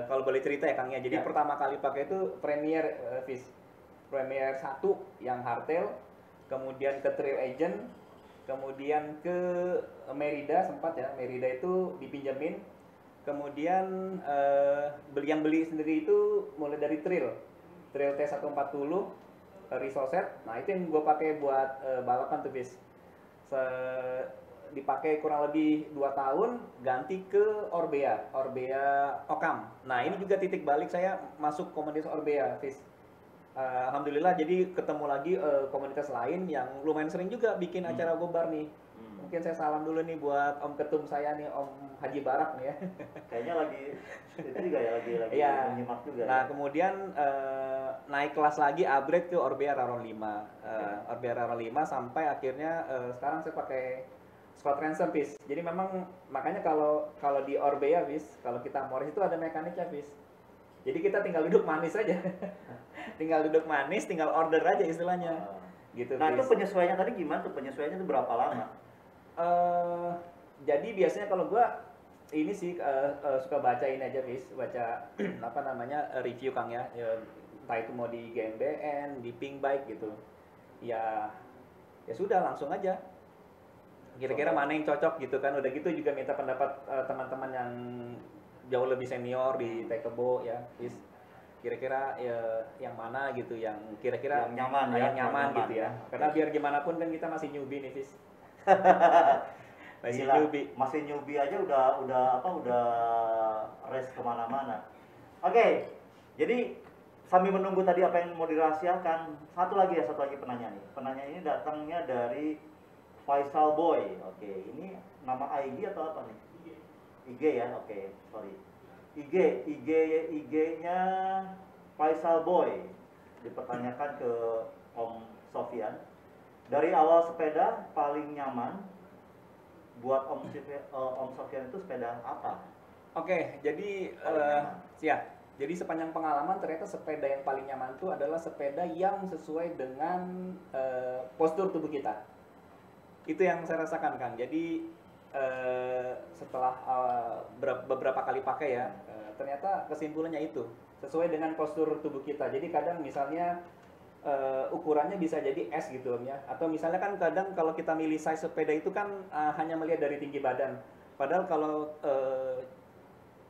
kalau boleh cerita ya Kang ya. Jadi Ya. pertama kali pakai itu Premier Fis. Premier 1 yang hardtail, kemudian ke Trail Agent, kemudian ke Merida sempat ya. Merida itu dipinjemin. Kemudian yang beli sendiri itu mulai dari Trail T140, Resource. Nah, itu yang gue pakai buat balapan tuh, Fis. Dipakai kurang lebih 2 tahun, ganti ke Orbea Ocam. Nah, ini juga titik balik saya masuk komunitas Orbea, Fis. Alhamdulillah, jadi ketemu lagi komunitas lain yang lumayan sering juga bikin acara gobar nih. Mungkin saya salam dulu nih buat Om Ketum saya nih, Om Haji Barak nih ya. Kayaknya lagi itu juga ya, lagi Iya. menyimak juga. Nah, ya. kemudian naik kelas lagi, upgrade ke Orbea Raron 5. Orbea Raron 5 sampai akhirnya sekarang saya pakai Scott Ransom, Fis. Jadi memang makanya kalau di Orbea, Fis, kalau kita Morris itu ada mekaniknya, Fis. Jadi kita tinggal duduk manis aja. Tinggal duduk manis, tinggal order aja istilahnya. Gitu, Nah, itu Fis. penyesuaiannya tadi gimana tuh? Penyesuaiannya itu berapa lama? Jadi biasanya kalau gua ini sih suka baca ini aja, Fis, baca apa namanya review Kang ya. Entah itu mau di GMBN, di Pinkbike gitu. Ya sudah langsung aja. Kira-kira mana yang cocok gitu kan. Udah gitu juga minta pendapat teman-teman yang jauh lebih senior di Tekebo ya, Fis. Kira-kira ya yang mana gitu, yang kira-kira Yang nyaman ya, yang nyaman yang gitu ya. nyaman ya. Karena biar gimana pun kan kita masih newbie nih, Fis. Masih Gila, newbie. masih newbie aja udah race kemana-mana. Oke, jadi sambil menunggu tadi apa yang mau dirahasiakan, satu lagi penanya nih. Penanya ini datangnya dari Faisal Boy. Oke, ini nama IG atau apa nih? IG ya, oke, sorry. IG-nya Faisal Boy dipertanyakan ke Om Sofyan. Dari awal sepeda paling nyaman buat Om Sofyan itu sepeda apa? Oke, jadi ya, jadi sepanjang pengalaman ternyata sepeda yang paling nyaman itu adalah sepeda yang sesuai dengan postur tubuh kita. Itu yang saya rasakan, Kang. Jadi setelah beberapa kali pakai ya, ternyata kesimpulannya itu sesuai dengan postur tubuh kita. Jadi kadang misalnya ukurannya bisa jadi S gitu Om ya, atau misalnya kan kadang kalau kita milih size sepeda itu kan hanya melihat dari tinggi badan. Padahal kalau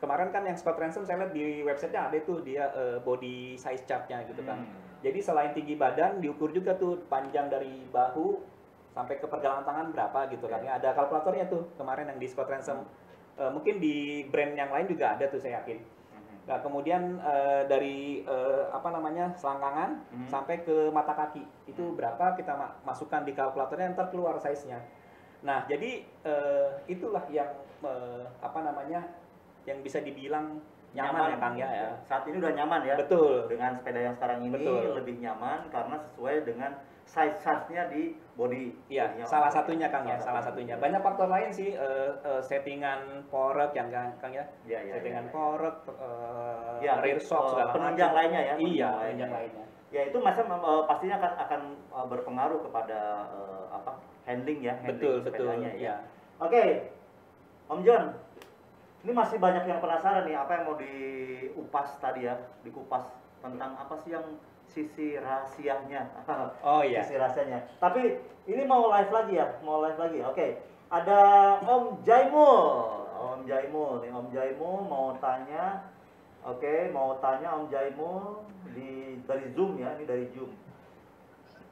kemarin kan yang Scott Ransom saya lihat di websitenya ada tuh dia body size chartnya gitu kan. Jadi selain tinggi badan diukur juga tuh panjang dari bahu sampai ke pergelangan tangan berapa gitu kan ya. Ada kalkulatornya tuh kemarin yang di Scott Ransom. Mungkin di brand yang lain juga ada tuh saya yakin. Nah, kemudian dari apa namanya selangkangan sampai ke mata kaki itu berapa kita masukkan di kalkulatornya, ntar keluar size-nya. Nah, jadi itulah yang apa namanya yang bisa dibilang nyaman ya Kang ya. Saat ini udah nyaman ya. Betul. Dengan sepeda yang sekarang ini lebih nyaman karena sesuai dengan size-nya di body. Iya, salah satunya Kang ya, salah satunya. Banyak faktor lain sih, settingan korek yang Kang ya. Settingan korek, rear shock segala penunjang lainnya ya. Iya, penunjang lainnya. Ya itu pastinya akan berpengaruh kepada handling ya, handling sepedanya ya. Oke, Om John, ini masih banyak yang penasaran nih apa yang mau diupas tadi ya, dikupas tentang apa sih yang sisi rahasianya. Oh iya. Sisi rahasianya. Tapi ini mau live lagi ya, Oke. Ada Om Jaimul. Nih Om Jaimul mau tanya. Oke, mau tanya Om Jaimul dari Zoom ya, ini dari Zoom.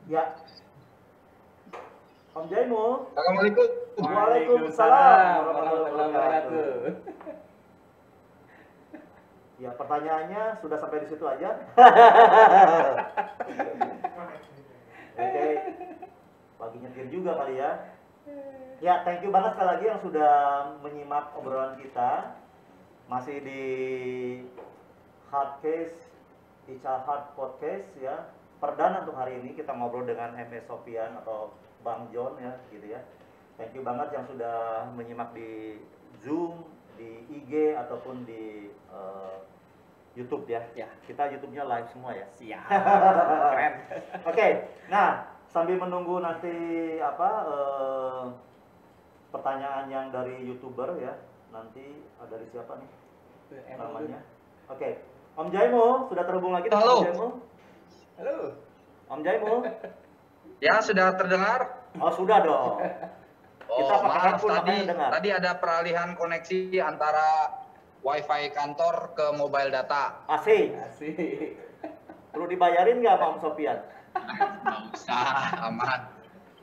Ya. Om Jaimul. Assalamualaikum. Waalaikumsalam warahmatullahi wabarakatuh. Ya, pertanyaannya sudah sampai di situ aja. Oke. Lagi nyetir juga kali ya. Ya, thank you banget sekali lagi yang sudah menyimak obrolan kita. Masih di Hardcase, Ica Hard Podcast ya. Perdana untuk hari ini kita ngobrol dengan MS Sofyan atau Bang John ya, gitu ya. Thank you banget yang sudah menyimak di Zoom, di IG ataupun di YouTube ya. Kita YouTube-nya live semua ya. Siap. Keren. Oke. Nah, sambil menunggu nanti pertanyaan yang dari YouTuber ya. Nanti dari siapa nih namanya? Oke. Om Jaimo sudah terhubung lagi dengan Halo. Om Jaimo. Halo. Om Jaimo. Ya, sudah terdengar? Oh, sudah dong. Kita Oh, pakai maaf handphone, tadi makanya dengar. tadi ada peralihan koneksi antara WiFi kantor ke mobile data. Asik. Asik. Perlu dibayarin nggak Om Sofian? Nggak usah, aman.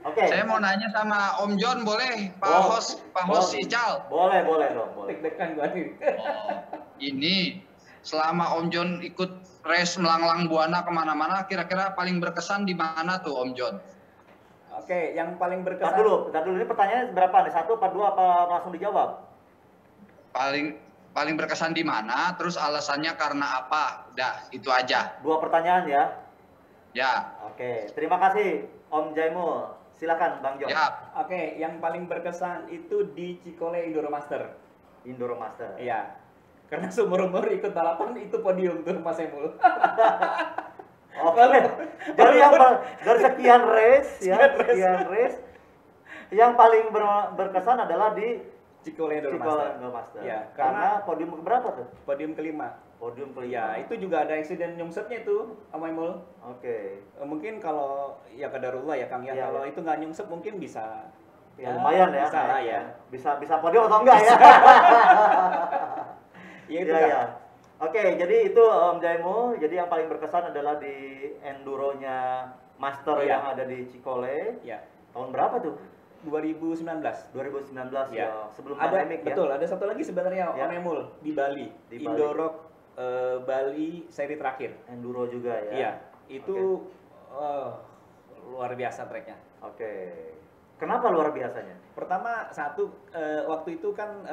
Oke. Saya mau nanya sama Om John, boleh? Pak Oh, Host, Pak Host boleh. Ical. Boleh dong, boleh. Deg-degan gua nih. Oh, ini selama Om John ikut race melanglang buana kemana-mana, kira-kira paling berkesan di mana tuh Om John? Oke, yang paling Bentar berkesan. dulu. Ini pertanyaannya berapa nih? 1 apa 2 apa langsung dijawab? Paling berkesan di mana? Terus alasannya karena apa? Udah, itu aja. 2 pertanyaan ya. Ya, Oke, terima kasih Om Jaimul. Silakan Bang Jon. ya. Oke, yang paling berkesan itu di Cikole Indoromaster. Indoromaster. Iya. Karena seumur-umur ikut balapan itu podium tuh Mas Emul. Oke. Dari dari sekian race ya, sekian race yang paling berkesan adalah di Cikole Cikole Indoromaster. Indoromaster. Iya, Karena podium berapa tuh? Podium kelima. Podium kelima. Iya, itu juga ada insiden nyungsepnya itu sama Emul. Oke. Mungkin kalau ya kadarullah ya Kang ya, Iya, kalau iya. itu nggak nyungsep mungkin bisa Ya, lumayan ya. Bisa lah ya. Bisa podium atau enggak ya? Ya itu Iya, Kang. iya. Oke, jadi itu Om Jaimo. Jadi yang paling berkesan adalah di enduronya Master Iya. yang ada di Cikole. Ya, Tahun berapa tuh? 2019. 2019 Ya. ya. Sebelum Ada pandemik ya. betul, ada satu lagi sebenarnya Ya. Om Emul di Bali. Di Bali. Indorok Bali seri terakhir. Enduro juga ya. Iya, itu luar biasa treknya. Oke. Kenapa luar biasanya? Pertama satu waktu itu kan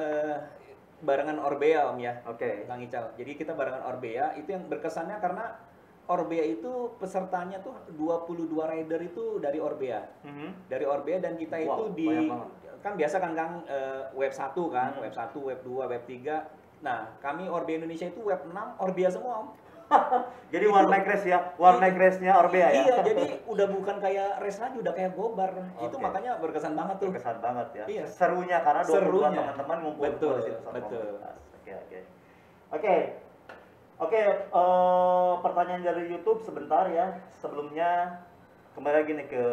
barengan Orbea Om ya, Oke. Kang Ical. Jadi kita barengan Orbea, itu yang berkesannya karena Orbea itu pesertanya tuh 22 rider itu dari Orbea. Dari Orbea dan kita Wow, itu di banyak banget. kan biasa kan Kang web 1 kan, Hmm. web 1, web 2, web 3. Nah, kami Orbea Indonesia itu web 6 Orbea semua Om. Jadi one night race ya. One night race-nya Orbea ya. Iya, jadi udah bukan kayak race lagi, udah kayak gobar. Itu Oke. makanya berkesan banget tuh. Berkesan banget ya. Iya. Serunya karena 22 Serunya. teman-teman ngumpul Betul, di situ satu betul. komunitas. Oke. Oke, pertanyaan dari YouTube sebentar ya. Sebelumnya kembali lagi nih ke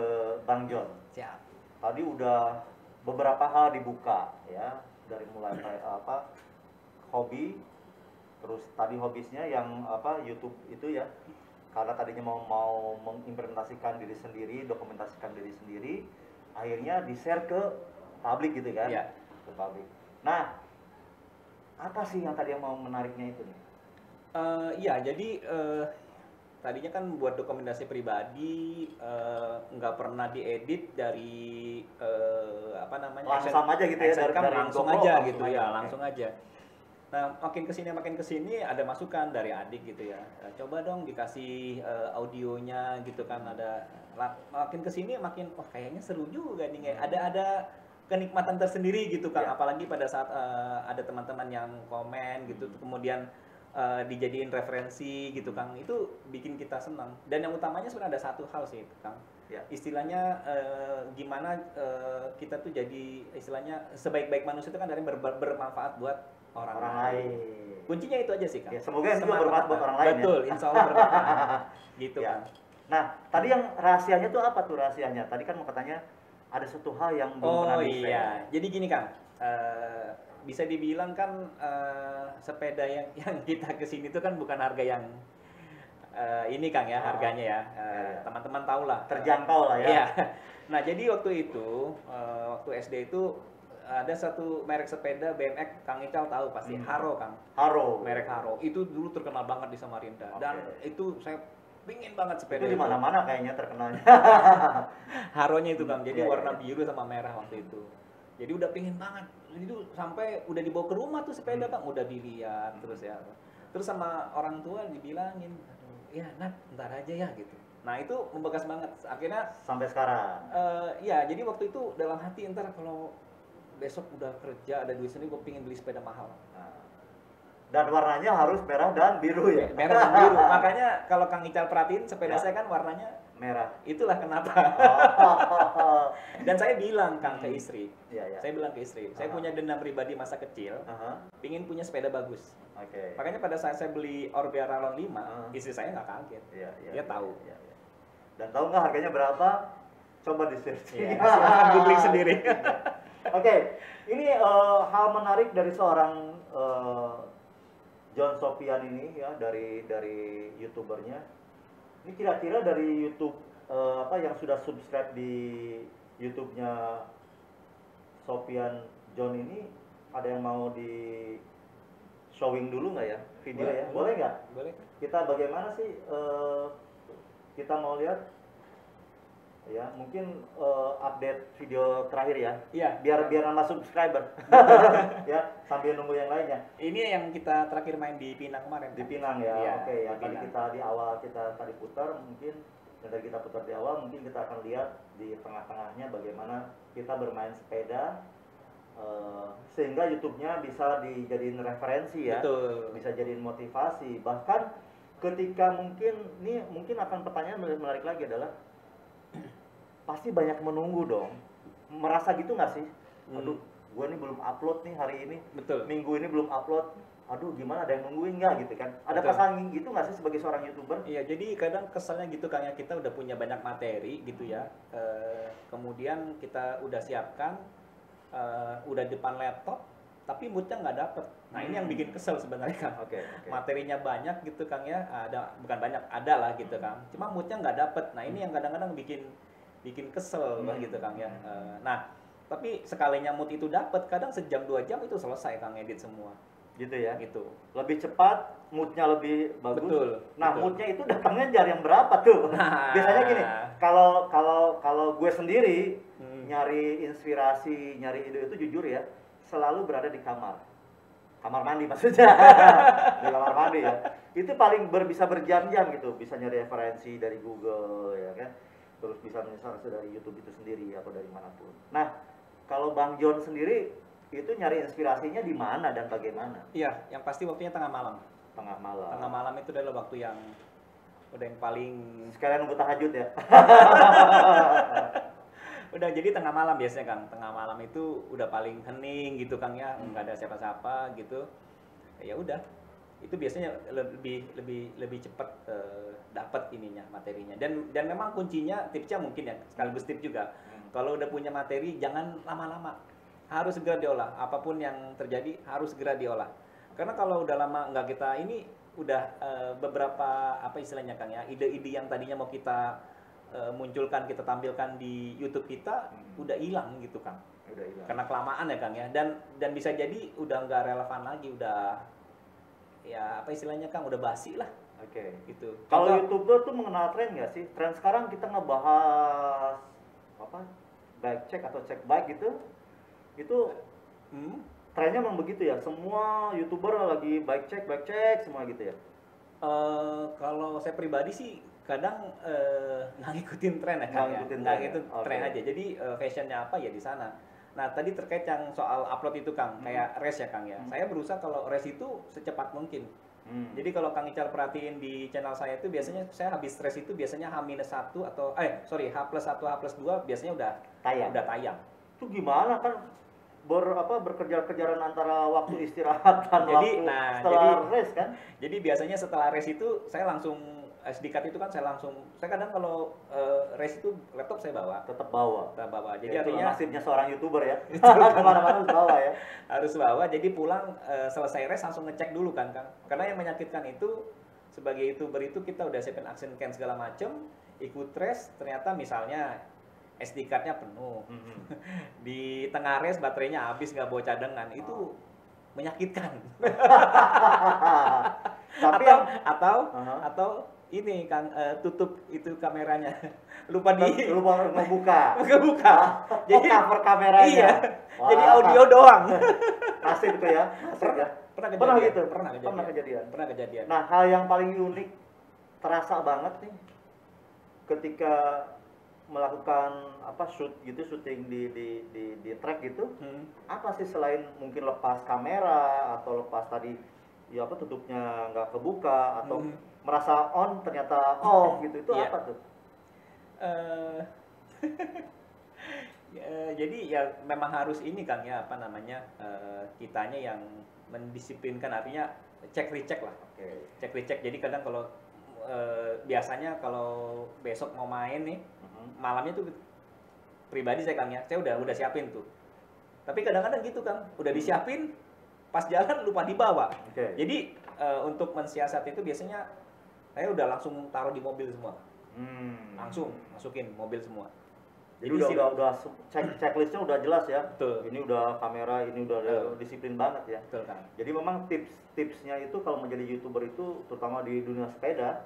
Bang Jon. Siap. Tadi udah beberapa hal dibuka ya, dari mulai kayak hobi, terus tadi hobisnya yang YouTube itu ya, karena tadinya mau mengimplementasikan diri sendiri, dokumentasikan diri sendiri, akhirnya di-share ke publik gitu kan. Iya. Ke publik. Nah, apa sih yang tadi yang mau menariknya itu nih? Iya, jadi tadinya kan buat dokumentasi pribadi, nggak pernah diedit dari apa namanya? Langsung aja gitu ya, action cam, dari langsung GoPro, aja langsung gitu aja, ya, oke. langsung aja. Nah, makin kesini ada masukan dari adik gitu ya. Coba dong dikasih audionya gitu kan, ada makin kesini makin wah kayaknya seru juga nih, ada kenikmatan tersendiri gitu kan, Ya. apalagi pada saat ada teman-teman yang komen gitu, kemudian dijadiin referensi gitu Kang, itu bikin kita senang. Dan yang utamanya sebenarnya ada satu hal sih Kang, Ya. istilahnya gimana kita tuh jadi istilahnya sebaik-baik manusia itu kan dari bermanfaat buat orang lain. Kuncinya itu aja sih Kang. Ya, semoga itu Semata-mata. bermanfaat buat orang lain ya. Betul, insya Allah bermanfaat. Gitu Ya. Kang. Nah, tadi yang rahasianya tuh apa tuh rahasianya? Tadi kan mau katanya ada satu hal yang belum pernah Oh di-share. iya, jadi gini Kang, bisa dibilang kan sepeda yang kita kesini tuh kan bukan harga yang ini Kang ya, harganya ya. Teman-teman tahu lah. Terjangkau lah ya. Iya. Nah jadi waktu itu, waktu SD itu ada satu merek sepeda BMX, Kang Ical tahu pasti, Haro Kang. Haro. Merek Haro, itu dulu terkenal banget di Samarinda. Dan Oke. itu saya pingin banget sepeda Itu di mana-mana kayaknya terkenalnya. Haronya itu Kang, jadi Iya, warna iya. biru sama merah waktu itu. Jadi udah pingin banget. Itu sampai udah dibawa ke rumah tuh sepeda Kang, udah dilihat terus ya. Terus sama orang tua dibilangin, "Aduh, ya Nat, ntar aja ya gitu." Nah itu membekas banget. Akhirnya Sampai sekarang. ya jadi waktu itu dalam hati ntar kalau besok udah kerja ada duit sendiri gue pingin beli sepeda mahal. Nah. Dan warnanya harus merah dan biru ya. Merah dan biru. Makanya kalau Kang Ical perhatiin sepeda Ya. saya kan warnanya Merah. itulah kenapa. Oh. Dan saya bilang Kang ke istri, Iya. saya bilang ke istri, saya punya dendam pribadi masa kecil, pingin punya sepeda bagus. Oke. Makanya pada saat saya beli Orbea Rallon 5, istri saya nggak kaget. Iya. Dia tahu. Iya. Dan tahu nggak harganya berapa? Coba di-search. Iya, silahkan googling sendiri. Oke, ini hal menarik dari seorang John Sofian ini ya, dari YouTubernya. Ini kira-kira dari YouTube yang sudah subscribe di YouTube-nya Sofian John ini, ada yang mau di showing dulu nggak ya video ya? Boleh nggak? Boleh. Kita bagaimana sih kita mau lihat ya, mungkin update video terakhir ya. Iya. Biar nambah subscriber. Ya, sambil nunggu yang lainnya. Ini yang kita terakhir main di Pinang kemarin. Di Pinang ya. Iya, Oke, yang di tadi Pinang. kita di awal kita tadi putar, mungkin yang tadi kita putar di awal, mungkin kita akan lihat di tengah-tengahnya bagaimana kita bermain sepeda sehingga YouTube-nya bisa dijadiin referensi ya. Betul. Bisa jadiin motivasi. Bahkan ketika mungkin akan pertanyaan menarik lagi adalah, pasti banyak menunggu dong. Merasa gitu nggak sih? Aduh, gue nih belum upload nih hari ini. Betul. Minggu ini belum upload. Aduh, gimana, ada yang nungguin nggak gitu kan? Ada Betul. perasaan gitu nggak sih sebagai seorang YouTuber? Iya, jadi kadang kesannya gitu Kang ya, kita udah punya banyak materi gitu ya. Kemudian kita udah siapkan, udah depan laptop, tapi moodnya nggak dapet. Nah ini yang bikin kesel sebenarnya Kang. Oke. Materinya banyak gitu Kang ya, bukan banyak, ada lah gitu Kang. Cuma moodnya nggak dapet. Nah ini yang kadang-kadang bikin kesel lah gitu Kang ya. Nah tapi sekalinya mood itu dapet, kadang sejam 2 jam itu selesai Kang edit semua. Gitu ya. Gitu. Lebih cepat, moodnya lebih bagus. Betul. Nah, betul. moodnya itu datangnya jam yang berapa tuh? Nah. Biasanya gini, kalau gue sendiri nyari inspirasi, nyari ide itu jujur ya, selalu berada di kamar mandi maksudnya. Di kamar mandi ya. Itu paling bisa berjam-jam gitu, bisa nyari referensi dari Google ya kan. Terus bisa misalnya dari YouTube itu sendiri atau dari manapun. Nah, kalau Bang John sendiri itu nyari inspirasinya di mana dan bagaimana? Iya, yang pasti waktunya tengah malam. Tengah malam. Tengah malam itu adalah waktu yang udah yang paling Sekalian nunggu tahajud ya. udah jadi tengah malam biasanya Kang. Tengah malam itu udah paling hening gitu Kang ya, nggak ada siapa-siapa gitu. Ya udah. Itu biasanya lebih cepat dapat ininya materinya. Dan memang kuncinya, tipsnya mungkin ya, sekaligus tip juga. Kalau udah punya materi jangan lama-lama. Harus segera diolah. Apapun yang terjadi harus segera diolah. Karena kalau udah lama nggak kita ini, udah beberapa apa istilahnya Kang ya, ide-ide yang tadinya mau kita munculkan, kita tampilkan di YouTube kita udah hilang gitu Kang. Udah hilang. Karena kelamaan ya Kang ya. Dan bisa jadi udah nggak relevan lagi, udah ya apa istilahnya Kang, udah basi lah. Oke. Gitu. Kalau Contoh, YouTuber tuh mengenal tren nggak sih? Tren sekarang kita ngebahas apa? Bike check atau check bike gitu. Itu trennya memang begitu ya. Semua YouTuber lagi bike check semua gitu ya. kalau saya pribadi sih kadang nggak ngikutin tren ya Kang ya. Ngikutin Nggak tren ya? ngikutin tren Oke. aja. Jadi fashionnya apa ya di sana. Nah tadi terkait yang soal upload itu Kang, kayak race ya Kang ya. Saya berusaha kalau race itu secepat mungkin. Jadi kalau Kang Ical perhatiin di channel saya itu biasanya saya habis race itu biasanya H-1 atau H+1, H+2 biasanya udah tayang. Itu gimana kan berkejar-kejaran antara waktu istirahat dan Jadi, waktu nah, setelah race kan? Jadi biasanya setelah race itu saya langsung SD card itu kan saya kadang kalau race itu laptop saya bawa. Tetap bawa. Kita bawa. Jadi Ya, itulah artinya nasibnya seorang YouTuber ya. Kemana-mana harus bawa ya. harus bawa. Jadi pulang selesai race langsung ngecek dulu kan Kang. Karena yang menyakitkan itu sebagai YouTuber itu kita udah siapin action can segala macem, ikut race ternyata misalnya SD card-nya penuh. Di tengah race baterainya habis, nggak bawa cadangan. Itu menyakitkan. Tapi atau ini Kang tutup itu kameranya. Lupa ngebuka. buka. Jadi cover kameranya. Iya. Wah. Jadi audio doang. Nasib itu ya. Nasib ya. Pernah Pernah kejadian. kejadian. Nah, hal yang paling unik terasa banget nih ketika melakukan syuting di track gitu. Apa sih selain mungkin lepas kamera atau lepas tadi ya tutupnya nggak kebuka atau merasa on ternyata off gitu, itu Iya. apa tuh? Jadi ya memang harus ini Kang ya, apa namanya, kitanya yang mendisiplinkan, artinya cek recheck lah. Cek recheck. Jadi kadang kalau biasanya kalau besok mau main nih, malamnya tuh pribadi saya Kang ya, saya udah siapin tuh. Tapi kadang-kadang gitu Kang, udah disiapin, pas jalan lupa dibawa. Jadi untuk mensiasat itu biasanya saya udah langsung taruh di mobil semua. Langsung masukin mobil semua. Jadi udah checklistnya udah jelas ya. Betul. Ini udah kamera, ini udah disiplin banget ya. Betul Kang. Jadi memang tipsnya itu kalau menjadi YouTuber itu, terutama di dunia sepeda,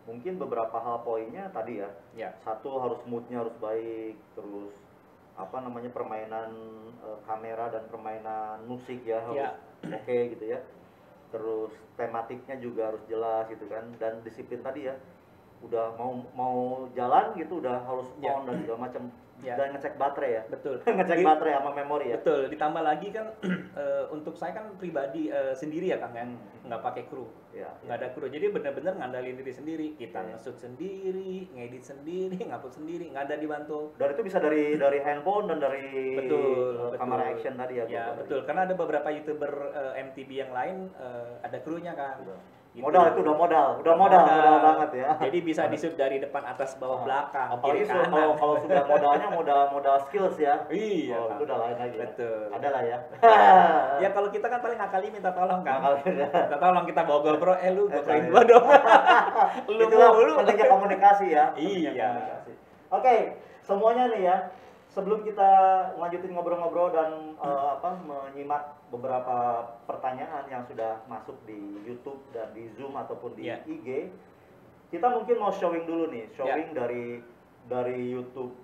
mungkin beberapa hal poinnya tadi ya. Satu, harus moodnya harus baik, terus apa namanya, permainan kamera dan permainan musik ya harus oke gitu ya. Terus tematiknya juga harus jelas gitu kan, dan disiplin tadi ya. Udah mau jalan gitu udah harus on dan segala macam. Dan ngecek baterai ya. Betul. Ngecek baterai sama memori ya. Betul. Ditambah lagi kan untuk saya kan pribadi sendiri ya Kang ya, nggak pakai kru. Nggak ada kru. Jadi benar-benar ngandalin diri sendiri. Kita nge-shoot sendiri, ngedit sendiri, ngupload sendiri, nggak ada dibantu. Dan itu bisa dari handphone dan dari kamera action tadi ya. Ya betul. Karena ada beberapa YouTuber MTB yang lain ada krunya Kang. Gitu. Modal itu udah modal banget ya. Jadi bisa di-shoot dari depan, atas, bawah, belakang, apalagi kiri, kanan. kalau sudah modalnya modal skills ya. Iya. Itu udah lain lagi. Betul. Ada lah ya. Ya kalau kita kan paling ngakali minta tolong kan. Minta tolong, kita bawa GoPro, lu GoProin gua dong. Itulah pentingnya komunikasi ya. Iya. Oke, semuanya nih ya. Sebelum kita lanjutin ngobrol-ngobrol dan menyimak beberapa pertanyaan yang sudah masuk di YouTube dan di Zoom ataupun di IG, kita mungkin mau showing dulu nih, dari YouTube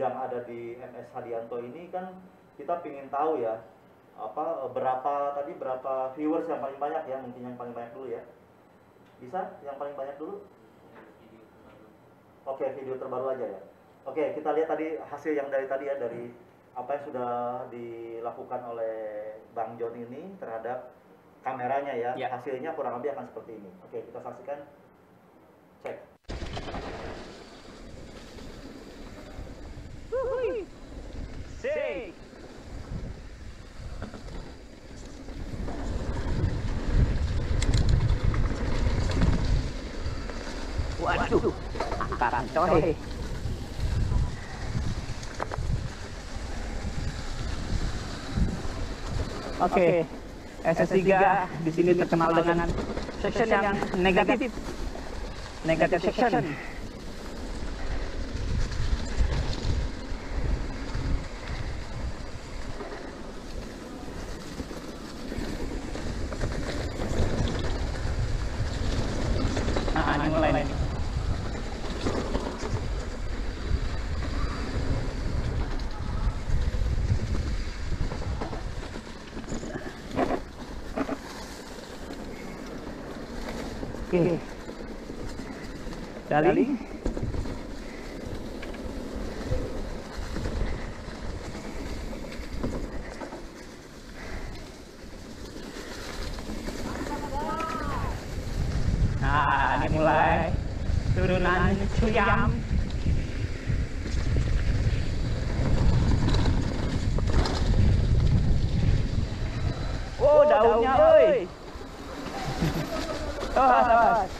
yang ada di MS Hadianto ini kan kita pingin tahu ya, berapa viewers yang paling banyak ya, mungkin yang paling banyak dulu ya. Bisa yang paling banyak dulu? Oke, video terbaru aja ya. Oke, kita lihat tadi hasil yang dari tadi ya, dari apa yang sudah dilakukan oleh Bang John ini terhadap kameranya ya. Hasilnya kurang lebih akan seperti ini. Oke, kita saksikan. Cek. Say. Waduh, angkaran coy. Oke, SS3 di sini terkenal dengan section yang negatif section. Nah, ini mulai nih. Oke. Dali. Nah, ini mulai turunan cuyam. Oh, daunnya, oi. Awas.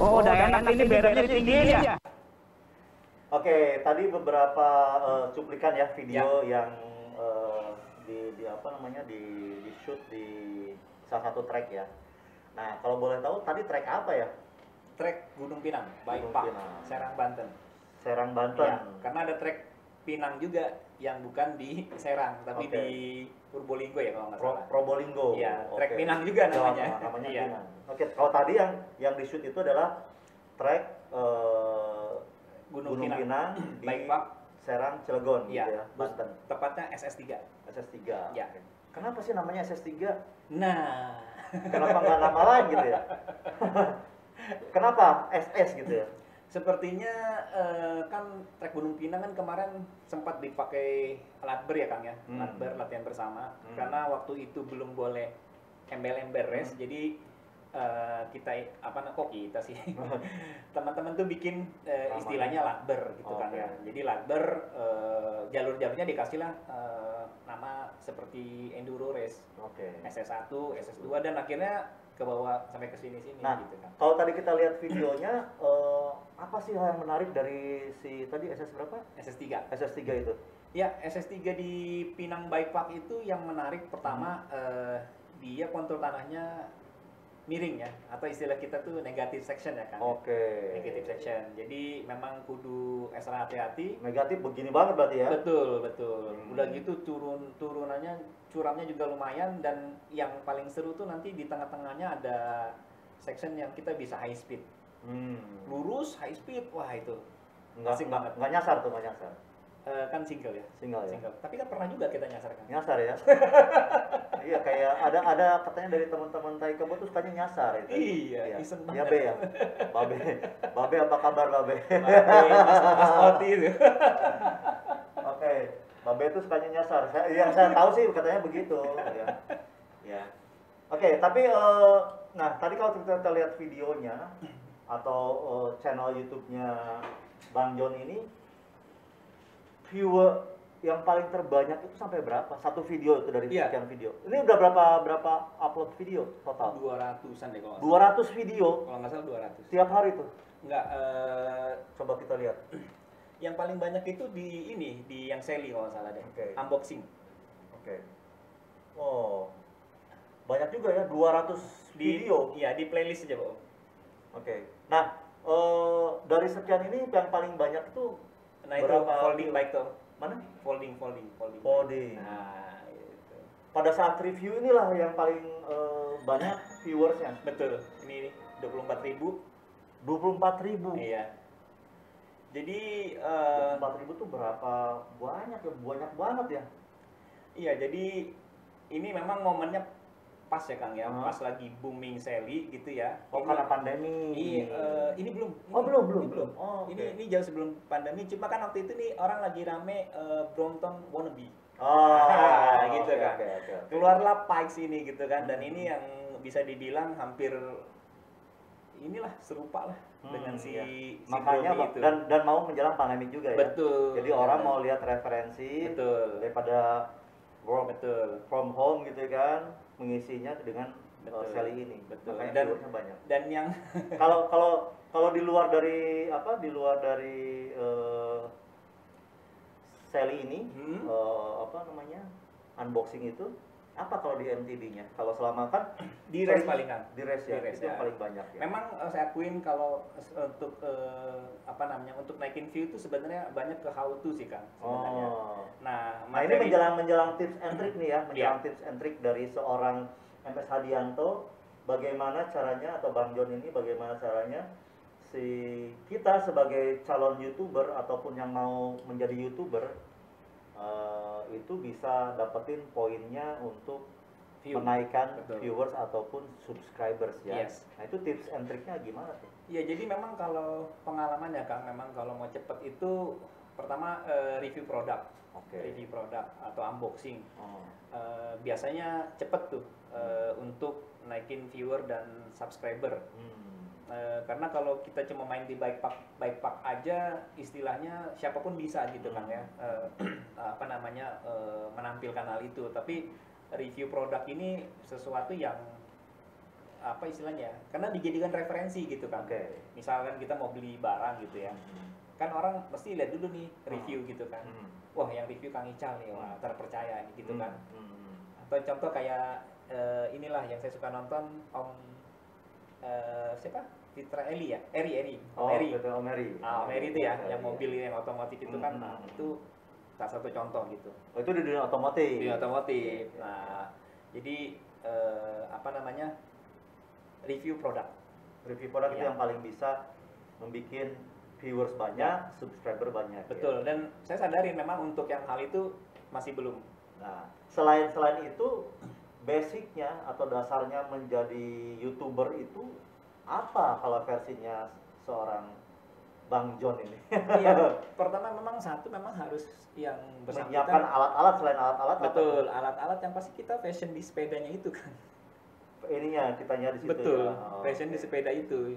Oh, udah enak ini beremnya ditinggiin ya. Oke, tadi beberapa cuplikan ya video yang di shoot di salah satu trek ya. Nah, kalau boleh tahu tadi trek apa ya? Trek Gunung Pinang, Bike Serang Banten. Serang Banten. Ya, karena ada trek Pinang juga yang bukan di Serang, tapi di Purbolinggo ya kalau nggak salah. Probolinggo. Iya, trek Pinang juga namanya. Namanya iya. Pinang. Oke, kalau tadi yang di shoot itu adalah trek Gunung Pinang di Serang Cilegon gitu ya, Banten. Tepatnya SS3. SS3. Ya. Kenapa sih namanya SS3? Nah, kenapa nggak nama lain gitu ya? Kenapa SS gitu ya? Sepertinya kan trek Gunung Pinang kan kemarin sempat dipakai latber ya Kang ya, latber latihan bersama. Karena waktu itu belum boleh embel-embel race. Jadi kita kok kita sih teman-teman tuh bikin istilahnya lakber gitu kan ya. Jadi lakber jalur-jalurnya dikasihlah nama seperti enduro race. SS1, SS2 dan akhirnya ke bawah sampai ke sini-sini gitu kan. Kalau tadi kita lihat videonya apa sih hal yang menarik dari si tadi SS berapa? SS3. SS3 itu. Ya, SS3 di Pinang Bike Park itu yang menarik pertama dia kontrol tanahnya miring ya, atau istilah kita tuh negative section ya kan. Negative section. Jadi memang kudu ekstra hati-hati. Negatif begini banget berarti ya? Betul. Udah gitu turunannya curamnya juga lumayan, dan yang paling seru tuh nanti di tengah-tengahnya ada section yang kita bisa high speed. Lurus high speed, wah itu asik banget. Nggak nyasar tuh, nggak nyasar. Kan single ya. Single ya. Tapi kan pernah juga kita nyasar kan. Nyasar ya. Iya, kayak ada katanya dari teman-teman Taekwondo tuh sukanya nyasar itu. Iya, iseng banget. Iya, Be ya. Babe apa kabar, Babe? Mas Oti itu. Oke. Babe itu sukanya nyasar. Yang saya tahu sih katanya begitu ya. Ya. Oke, tapi nah tadi kalau kita lihat videonya atau channel YouTube-nya Bang John ini, viewer yang paling terbanyak itu sampai berapa? Satu video itu dari sekian video. Ini udah berapa upload video total? 200-an deh kalau nggak salah. 200 video. Kalau nggak salah 200. Tiap hari tuh. Enggak, Coba kita lihat. yang paling banyak itu di yang Sally kalau nggak salah deh. Unboxing. Oh. Banyak juga ya, 200 video. Iya, di playlist aja, Bang. Nah, dari sekian ini yang paling banyak itu Nah, itu berapa folding view? bike tuh. Mana? Folding. Nah, itu. pada saat review inilah yang paling banyak viewersnya. Betul. Ini 24.000. 24.000. Iya. Jadi 24.000 tuh berapa banyak ya? Banyak banget ya. Iya, jadi ini memang momennya pas ya Kang ya, pas lagi booming Sally gitu ya. Karena pandemi. Iya, ini belum. Belum. Ini jauh sebelum pandemi. Cuma kan waktu itu nih orang lagi rame Brompton wannabe. Gitu kan. Keluarlah Pikes ini gitu kan, dan ini yang bisa dibilang hampir inilah serupa lah dengan si makanya itu. dan mau menjelang pandemi juga ya. Betul. Jadi orang mau lihat referensi. Betul. Daripada work from home gitu kan, mengisinya dengan Sally ini. Betul. Makanya Dan viewersnya banyak. Dan yang kalau di luar dari Sally ini unboxing itu apa kalau di MTB-nya? Kalau selama kan di race paling kan? Di race ya, itu yang paling banyak ya. Memang saya akuin kalau untuk untuk naikin view itu sebenarnya banyak ke how to sih Kang sebenarnya. Nah, ini menjelang tips and trick nih ya, tips and trick dari seorang MS Hadianto, bagaimana caranya, atau Bang John ini bagaimana caranya kita sebagai calon YouTuber ataupun yang mau menjadi YouTuber itu bisa dapetin poinnya untuk menaikkan viewers ataupun subscribers ya. Nah, itu tips and triknya gimana tuh? Ya, jadi memang kalau pengalaman ya Kang, memang kalau mau cepet itu pertama review produk. Review produk atau unboxing. Biasanya cepet tuh untuk naikin viewer dan subscriber. Karena kalau kita cuma main di bike park aja, istilahnya siapapun bisa gitu kan ya, menampilkan hal itu. Tapi review produk ini sesuatu yang apa istilahnya, karena dijadikan referensi gitu kan. Misalkan kita mau beli barang gitu ya, kan orang pasti lihat dulu nih review gitu kan. Wah, yang review Kang Ical nih, wah terpercaya nih gitu kan. Atau contoh kayak inilah yang saya suka nonton siapa? Fitra Eli ya? Eri. Om Eri itu ya, yang mobil yang otomotif itu kan, itu salah satu contoh gitu. Itu di dunia otomotif. Di otomotif. Nah, jadi review produk. Review produk itu yang paling bisa membuat viewers banyak, subscriber banyak. Betul. Dan saya sadarin memang untuk yang hal itu masih belum. Nah, selain itu, basicnya atau dasarnya menjadi YouTuber itu apa kalau versinya seorang Bang John ini? Iya, pertama memang harus yang bersangkutan menyiapkan alat-alat. Selain alat-alat. Betul, alat-alat yang pasti kita fashion di sepedanya itu kan. ininya kitanya di situ. Betul, Ya. Oh, passion di oke. sepeda itu.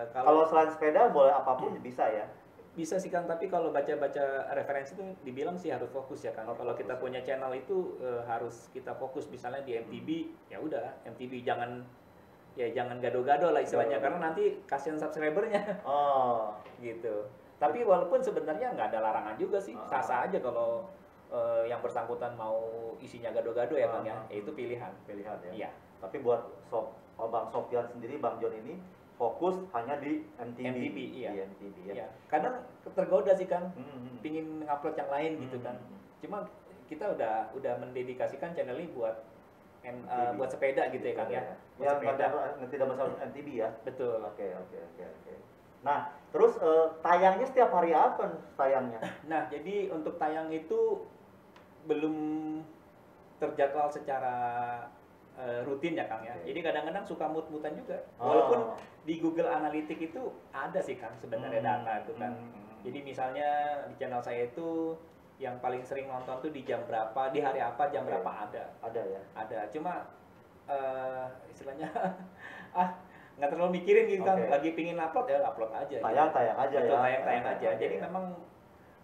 Kalau selain sepeda boleh apapun bisa ya. Bisa sih Kang, tapi kalau baca-baca referensi itu dibilang sih harus fokus ya Kang. Harus Kalau fokus, kita ya. punya channel itu harus kita fokus misalnya di MTB, ya udah MTB jangan gado-gado lah istilahnya karena nanti kasihan subscribernya Oh, gitu. Tapi walaupun sebenarnya nggak ada larangan juga sih, sah-sah aja kalau yang bersangkutan mau isinya gado-gado ya Kang ya, itu pilihan. pilihan ya. Iya. Tapi buat Bang Sofyan sendiri, Bang John ini fokus hanya di MTB. MTB, iya. Di MTB ya. Iya. Kadang tergoda sih Kang, Hmm. pingin ngupload yang lain gitu kan. Cuma kita udah mendedikasikan channel ini buat MTB. buat sepeda gitu ya Kang ya. Buat Ya, sepeda. tidak masalah MTB ya. Betul. Oke. Nah, terus tayangnya setiap hari apa tayangnya? Nah, jadi untuk tayang itu belum terjadwal secara rutin ya Kang ya. Oke. Jadi kadang-kadang suka mut-mutan juga. Oh. Walaupun di Google Analytics itu ada sih Kang sebenarnya data itu kan. Jadi misalnya di channel saya itu yang paling sering nonton tuh di jam berapa, di hari apa, jam Oke. berapa ada. Ada ya. Ada. Cuma istilahnya nggak terlalu mikirin gitu Kang. Oke. Lagi pingin upload ya upload aja. Tayang aja Betul, ya. tayang aja. Jadi ya. memang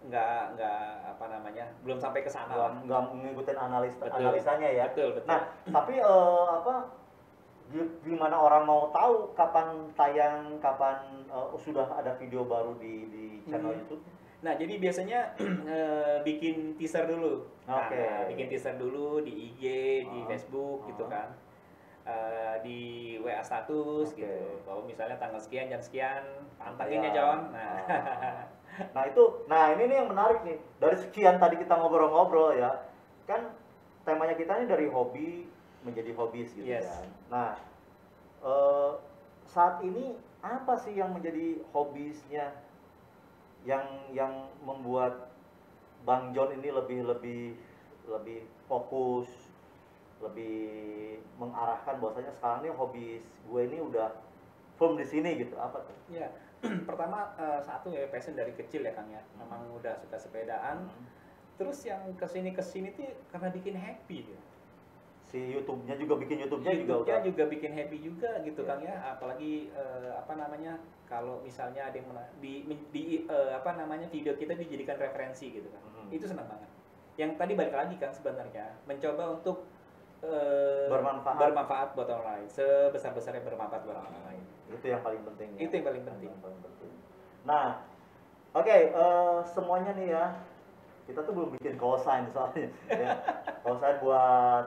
nggak apa namanya, belum sampai ke sana lah. nggak ngikutin Betul. analisanya ya. Betul. Nah, tapi gimana orang mau tahu kapan tayang, kapan sudah ada video baru di channel YouTube? Nah, jadi biasanya bikin teaser dulu. Oke. Nah, bikin teaser dulu di IG, di Facebook gitu kan. Di WA status Oke. gitu. Bahwa misalnya tanggal sekian, jam sekian, pantengin Ya. ya John. Nah, Nah ini nih yang menarik nih. Dari sekian tadi kita ngobrol-ngobrol ya, kan temanya kita ini dari hobi menjadi hobis gitu Yes. kan. Nah, saat ini apa sih yang menjadi hobisnya, yang membuat Bang John ini lebih fokus, lebih mengarahkan bahwasanya sekarang nih hobis gue ini udah firm di sini gitu, apa tuh? ya. Pertama satu ya passion dari kecil ya Kang ya. Memang udah suka sepedaan. Terus yang kesini tuh karena bikin happy gitu. Si YouTube-nya juga bikin YouTube-nya juga YouTube-nya udah. juga bikin happy juga gitu Iya. Kang ya. Apalagi apa namanya, kalau misalnya ada yang apa namanya, video kita dijadikan referensi gitu kan. Itu senang banget. Yang tadi balik lagi kan sebenarnya mencoba untuk bermanfaat buat orang lain, sebesar-besarnya bermanfaat buat orang lain. Itu yang paling penting ya. Itu yang paling penting. Nah, oke, semuanya nih ya, kita tuh belum bikin call sign soalnya ya. Call sign buat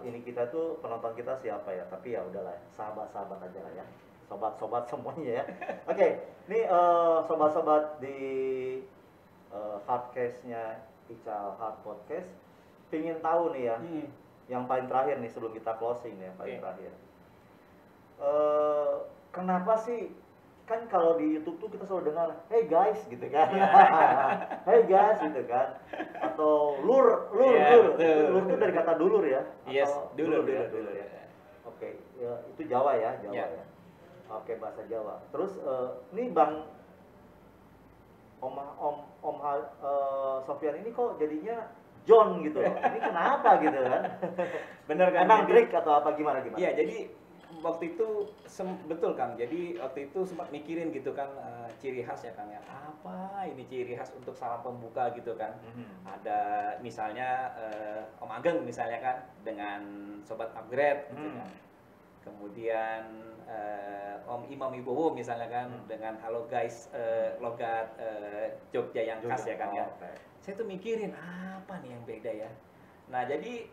ini kita tuh penonton kita siapa ya, tapi ya udahlah, sahabat-sahabat aja lah ya, sobat-sobat semuanya ya. Oke, ini sobat-sobat di hardcase-nya Ical Hard Podcast pingin tahu nih ya, yang paling terakhir nih sebelum kita closing ya, paling terakhir. Kenapa sih, kan kalau di YouTube tuh kita selalu dengar, hey guys gitu kan, hey guys gitu kan, atau lur tuh dari kata dulur ya, Yes, atau dulur ya. ya. Oke, ya, itu Jawa ya. Ya. Oke, bahasa Jawa. Terus ini Bang Sofyan ini kok jadinya John gitu loh. Ini kenapa gitu kan? Bener kan? Emang Jadi- trik atau apa gimana? Iya, jadi waktu itu betul Kang. Jadi waktu itu sempat mikirin gitu kan, ciri khas ya Kang ya. Apa ini ciri khas untuk salam pembuka gitu kan? Ada misalnya Om Ageng misalnya kan dengan sobat upgrade gitu kan. Kemudian Om Imam Wibowo misalnya kan dengan halo guys, logat Jogja yang khas ya Kang ya. Saya tuh mikirin apa nih yang beda ya. Nah jadi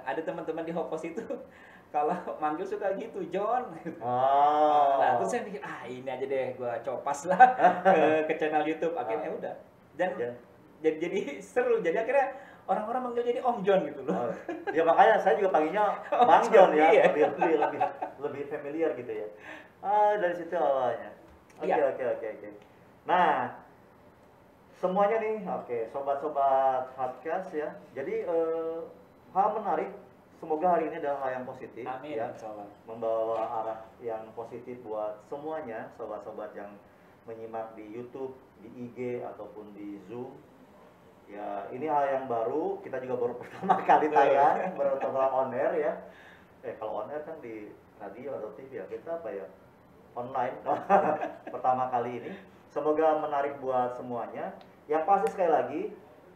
ada teman-teman di Hopos itu kalau manggil suka gitu John. Oh. Nah terus saya mikir ini aja deh gua copas lah ke channel YouTube. Akhirnya udah dan jadi seru. Jadi akhirnya orang-orang manggil jadi Om John gitu loh. Oh. Ya makanya saya juga panggilnya Om Bang John ya, iya. lebih familiar gitu ya. Dari situ awalnya. Oke, Iya. oke. Nah, semuanya nih, oke, sobat-sobat Hardcast ya. Jadi hal menarik, semoga hari ini adalah hal yang positif Amin. ya, Insyaallah. membawa arah yang positif buat semuanya, sobat-sobat yang menyimak di YouTube, di IG ataupun di Zoom. Ya, ini hal yang baru, kita juga baru pertama kali tayang, baru pertama on air ya. kalau on air kan di radio atau TV ya, kita apa ya, online pertama kali ini. Semoga menarik buat semuanya. Yang pasti sekali lagi,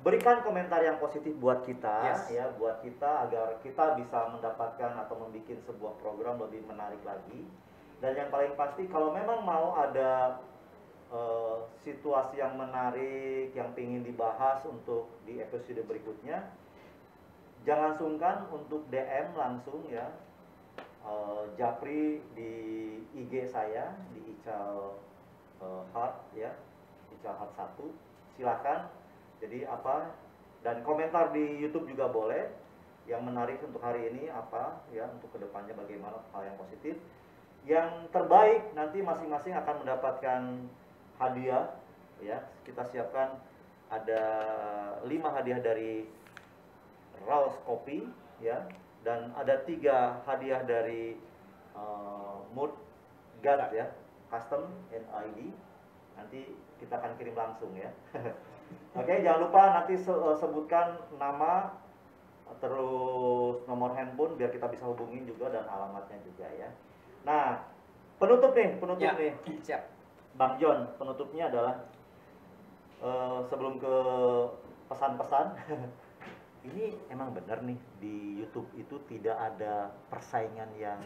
berikan komentar yang positif buat kita, ya, buat kita agar kita bisa mendapatkan atau membuat sebuah program lebih menarik lagi. Dan yang paling pasti, kalau memang mau ada situasi yang menarik yang ingin dibahas untuk di episode berikutnya, jangan sungkan untuk DM langsung ya, Japri di IG saya di Ical Heart ya, Ical Heart 1, silakan. Jadi apa, dan komentar di YouTube juga boleh, yang menarik untuk hari ini apa ya, untuk kedepannya bagaimana hal yang positif. Yang terbaik nanti masing-masing akan mendapatkan hadiah ya. Kita siapkan ada 5 hadiah dari Raus Kopi ya, dan ada 3 hadiah dari Mood Guard ya, custom and ID. Nanti kita akan kirim langsung ya. Oke, jangan lupa nanti sebutkan nama, terus nomor handphone biar kita bisa hubungin juga, dan alamatnya juga ya. Nah, penutup nih. Siap. Bang John, penutupnya adalah sebelum ke pesan-pesan. Ini emang benar nih, di YouTube itu tidak ada persaingan yang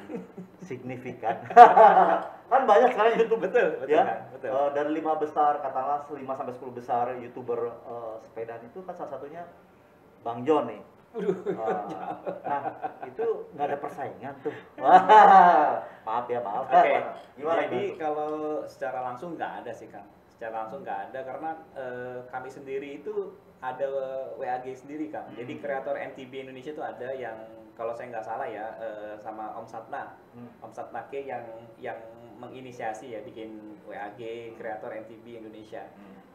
signifikan. Kan banyak sekarang YouTube, betul ya. betul. Dari 5 besar, katakanlah 5 sampai 10 besar YouTuber sepedaan itu kan salah satunya Bang John nih. Nah, itu nggak ada persaingan tuh. Maaf. Oke. Gimana? Jadi kalau secara langsung nggak ada sih, Kang. Secara langsung nggak ada karena kami sendiri itu ada WAG sendiri, Kang. Jadi kreator MTB Indonesia itu ada yang, kalau saya nggak salah ya, sama Om Satna, Om Satna K yang menginisiasi ya, bikin WAG kreator MTB Indonesia.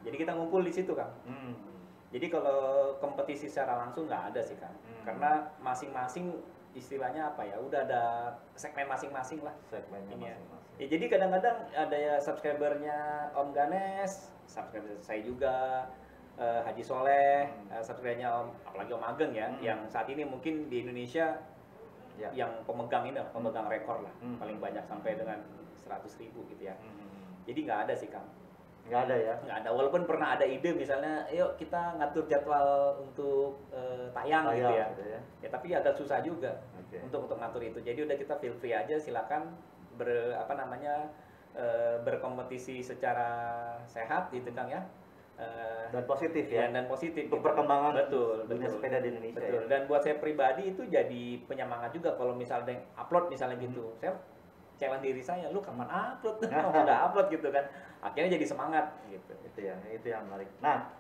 Jadi kita ngumpul di situ, Kang. Jadi kalau kompetisi secara langsung nggak ada sih, Kang. Karena masing-masing istilahnya apa ya, udah ada segmen masing-masing lah. Segmennya ini masing-masing. Ya, jadi kadang-kadang ada ya subscribernya Om Ganes, subscriber saya juga, Haji Soleh, subscribernya Om, apalagi Om Ageng ya, yang saat ini mungkin di Indonesia yang pemegang ini, pemegang rekor lah, paling banyak sampai dengan 100.000 gitu ya. Jadi nggak ada sih, Kang. Nggak ada ya? Nggak ada, walaupun pernah ada ide misalnya, yuk kita ngatur jadwal untuk tayang gitu ya. Gitu ya. Ya tapi agak susah juga untuk ngatur itu. Jadi udah, kita feel free aja, silakan berkompetisi secara sehat gitu, Kang ya. Dan positif ya. Dan positif Untuk gitu. perkembangan betul sepeda di Indonesia. Betul. Ya? Dan buat saya pribadi itu jadi penyemangat juga kalau misalnya ada yang upload misalnya gitu. Saya challenge diri saya, lu kapan upload? Udah upload gitu kan. Akhirnya jadi semangat gitu. Itu yang menarik. Nah,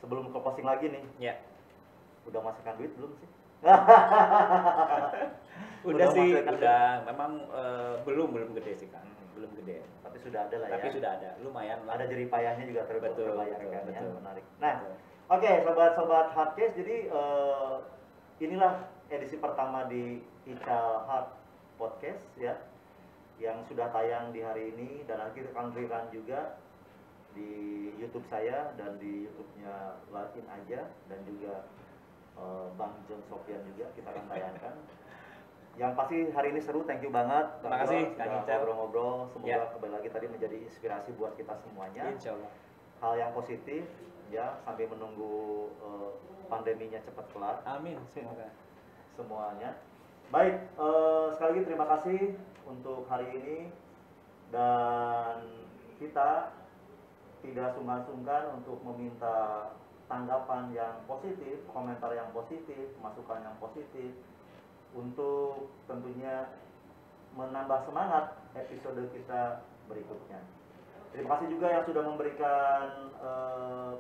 sebelum ke posting lagi nih. Ya. Udah masukkan duit belum sih? udah sih, udah. Memang belum gede sih, Kang. Belum gede. Tapi sudah ada lah ya. Tapi sudah ada, lumayan lah. Ada jerih payahnya juga terbayarkan ya. betul. Menarik. Nah, oke, sobat-sobat Hardcase, jadi inilah edisi pertama di Ical Heart Podcast ya, yang sudah tayang di hari ini, dan nanti akan rerun juga di YouTube saya dan di YouTube-nya Latin aja, dan juga Bang John Sofian juga kita akan tayangkan. Yang pasti hari ini seru, thank you banget. Terima kasih, Kang Ical. Ngobrol-ngobrol, semoga kembali lagi tadi menjadi inspirasi buat kita semuanya. Insya Allah. Hal yang positif ya, sambil menunggu pandeminya cepat kelar. Amin, semoga. Semuanya. Baik, sekali lagi terima kasih untuk hari ini, dan kita tidak sungkan-sungkan untuk meminta tanggapan yang positif, komentar yang positif, masukan yang positif, untuk tentunya menambah semangat episode kita berikutnya. Terima kasih juga yang sudah memberikan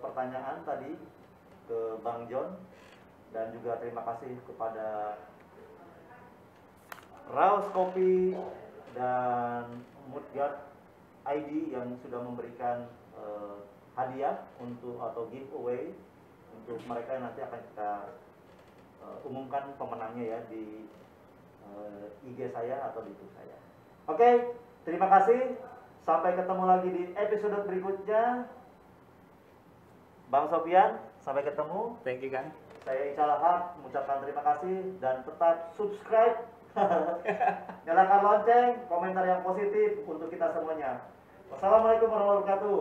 pertanyaan tadi ke Bang John, dan juga terima kasih kepada Raus Kopi dan Moodguard ID yang sudah memberikan hadiah untuk atau giveaway untuk mereka yang nanti akan kita umumkan pemenangnya ya di IG saya atau di YouTube saya. Oke, terima kasih. Sampai ketemu lagi di episode berikutnya. Bang Sofian, sampai ketemu. Thank you, Kang. Saya Ical Heart mengucapkan terima kasih, dan tetap subscribe Nyalakan lonceng, komentar yang positif untuk kita semuanya. Wassalamualaikum warahmatullahi wabarakatuh.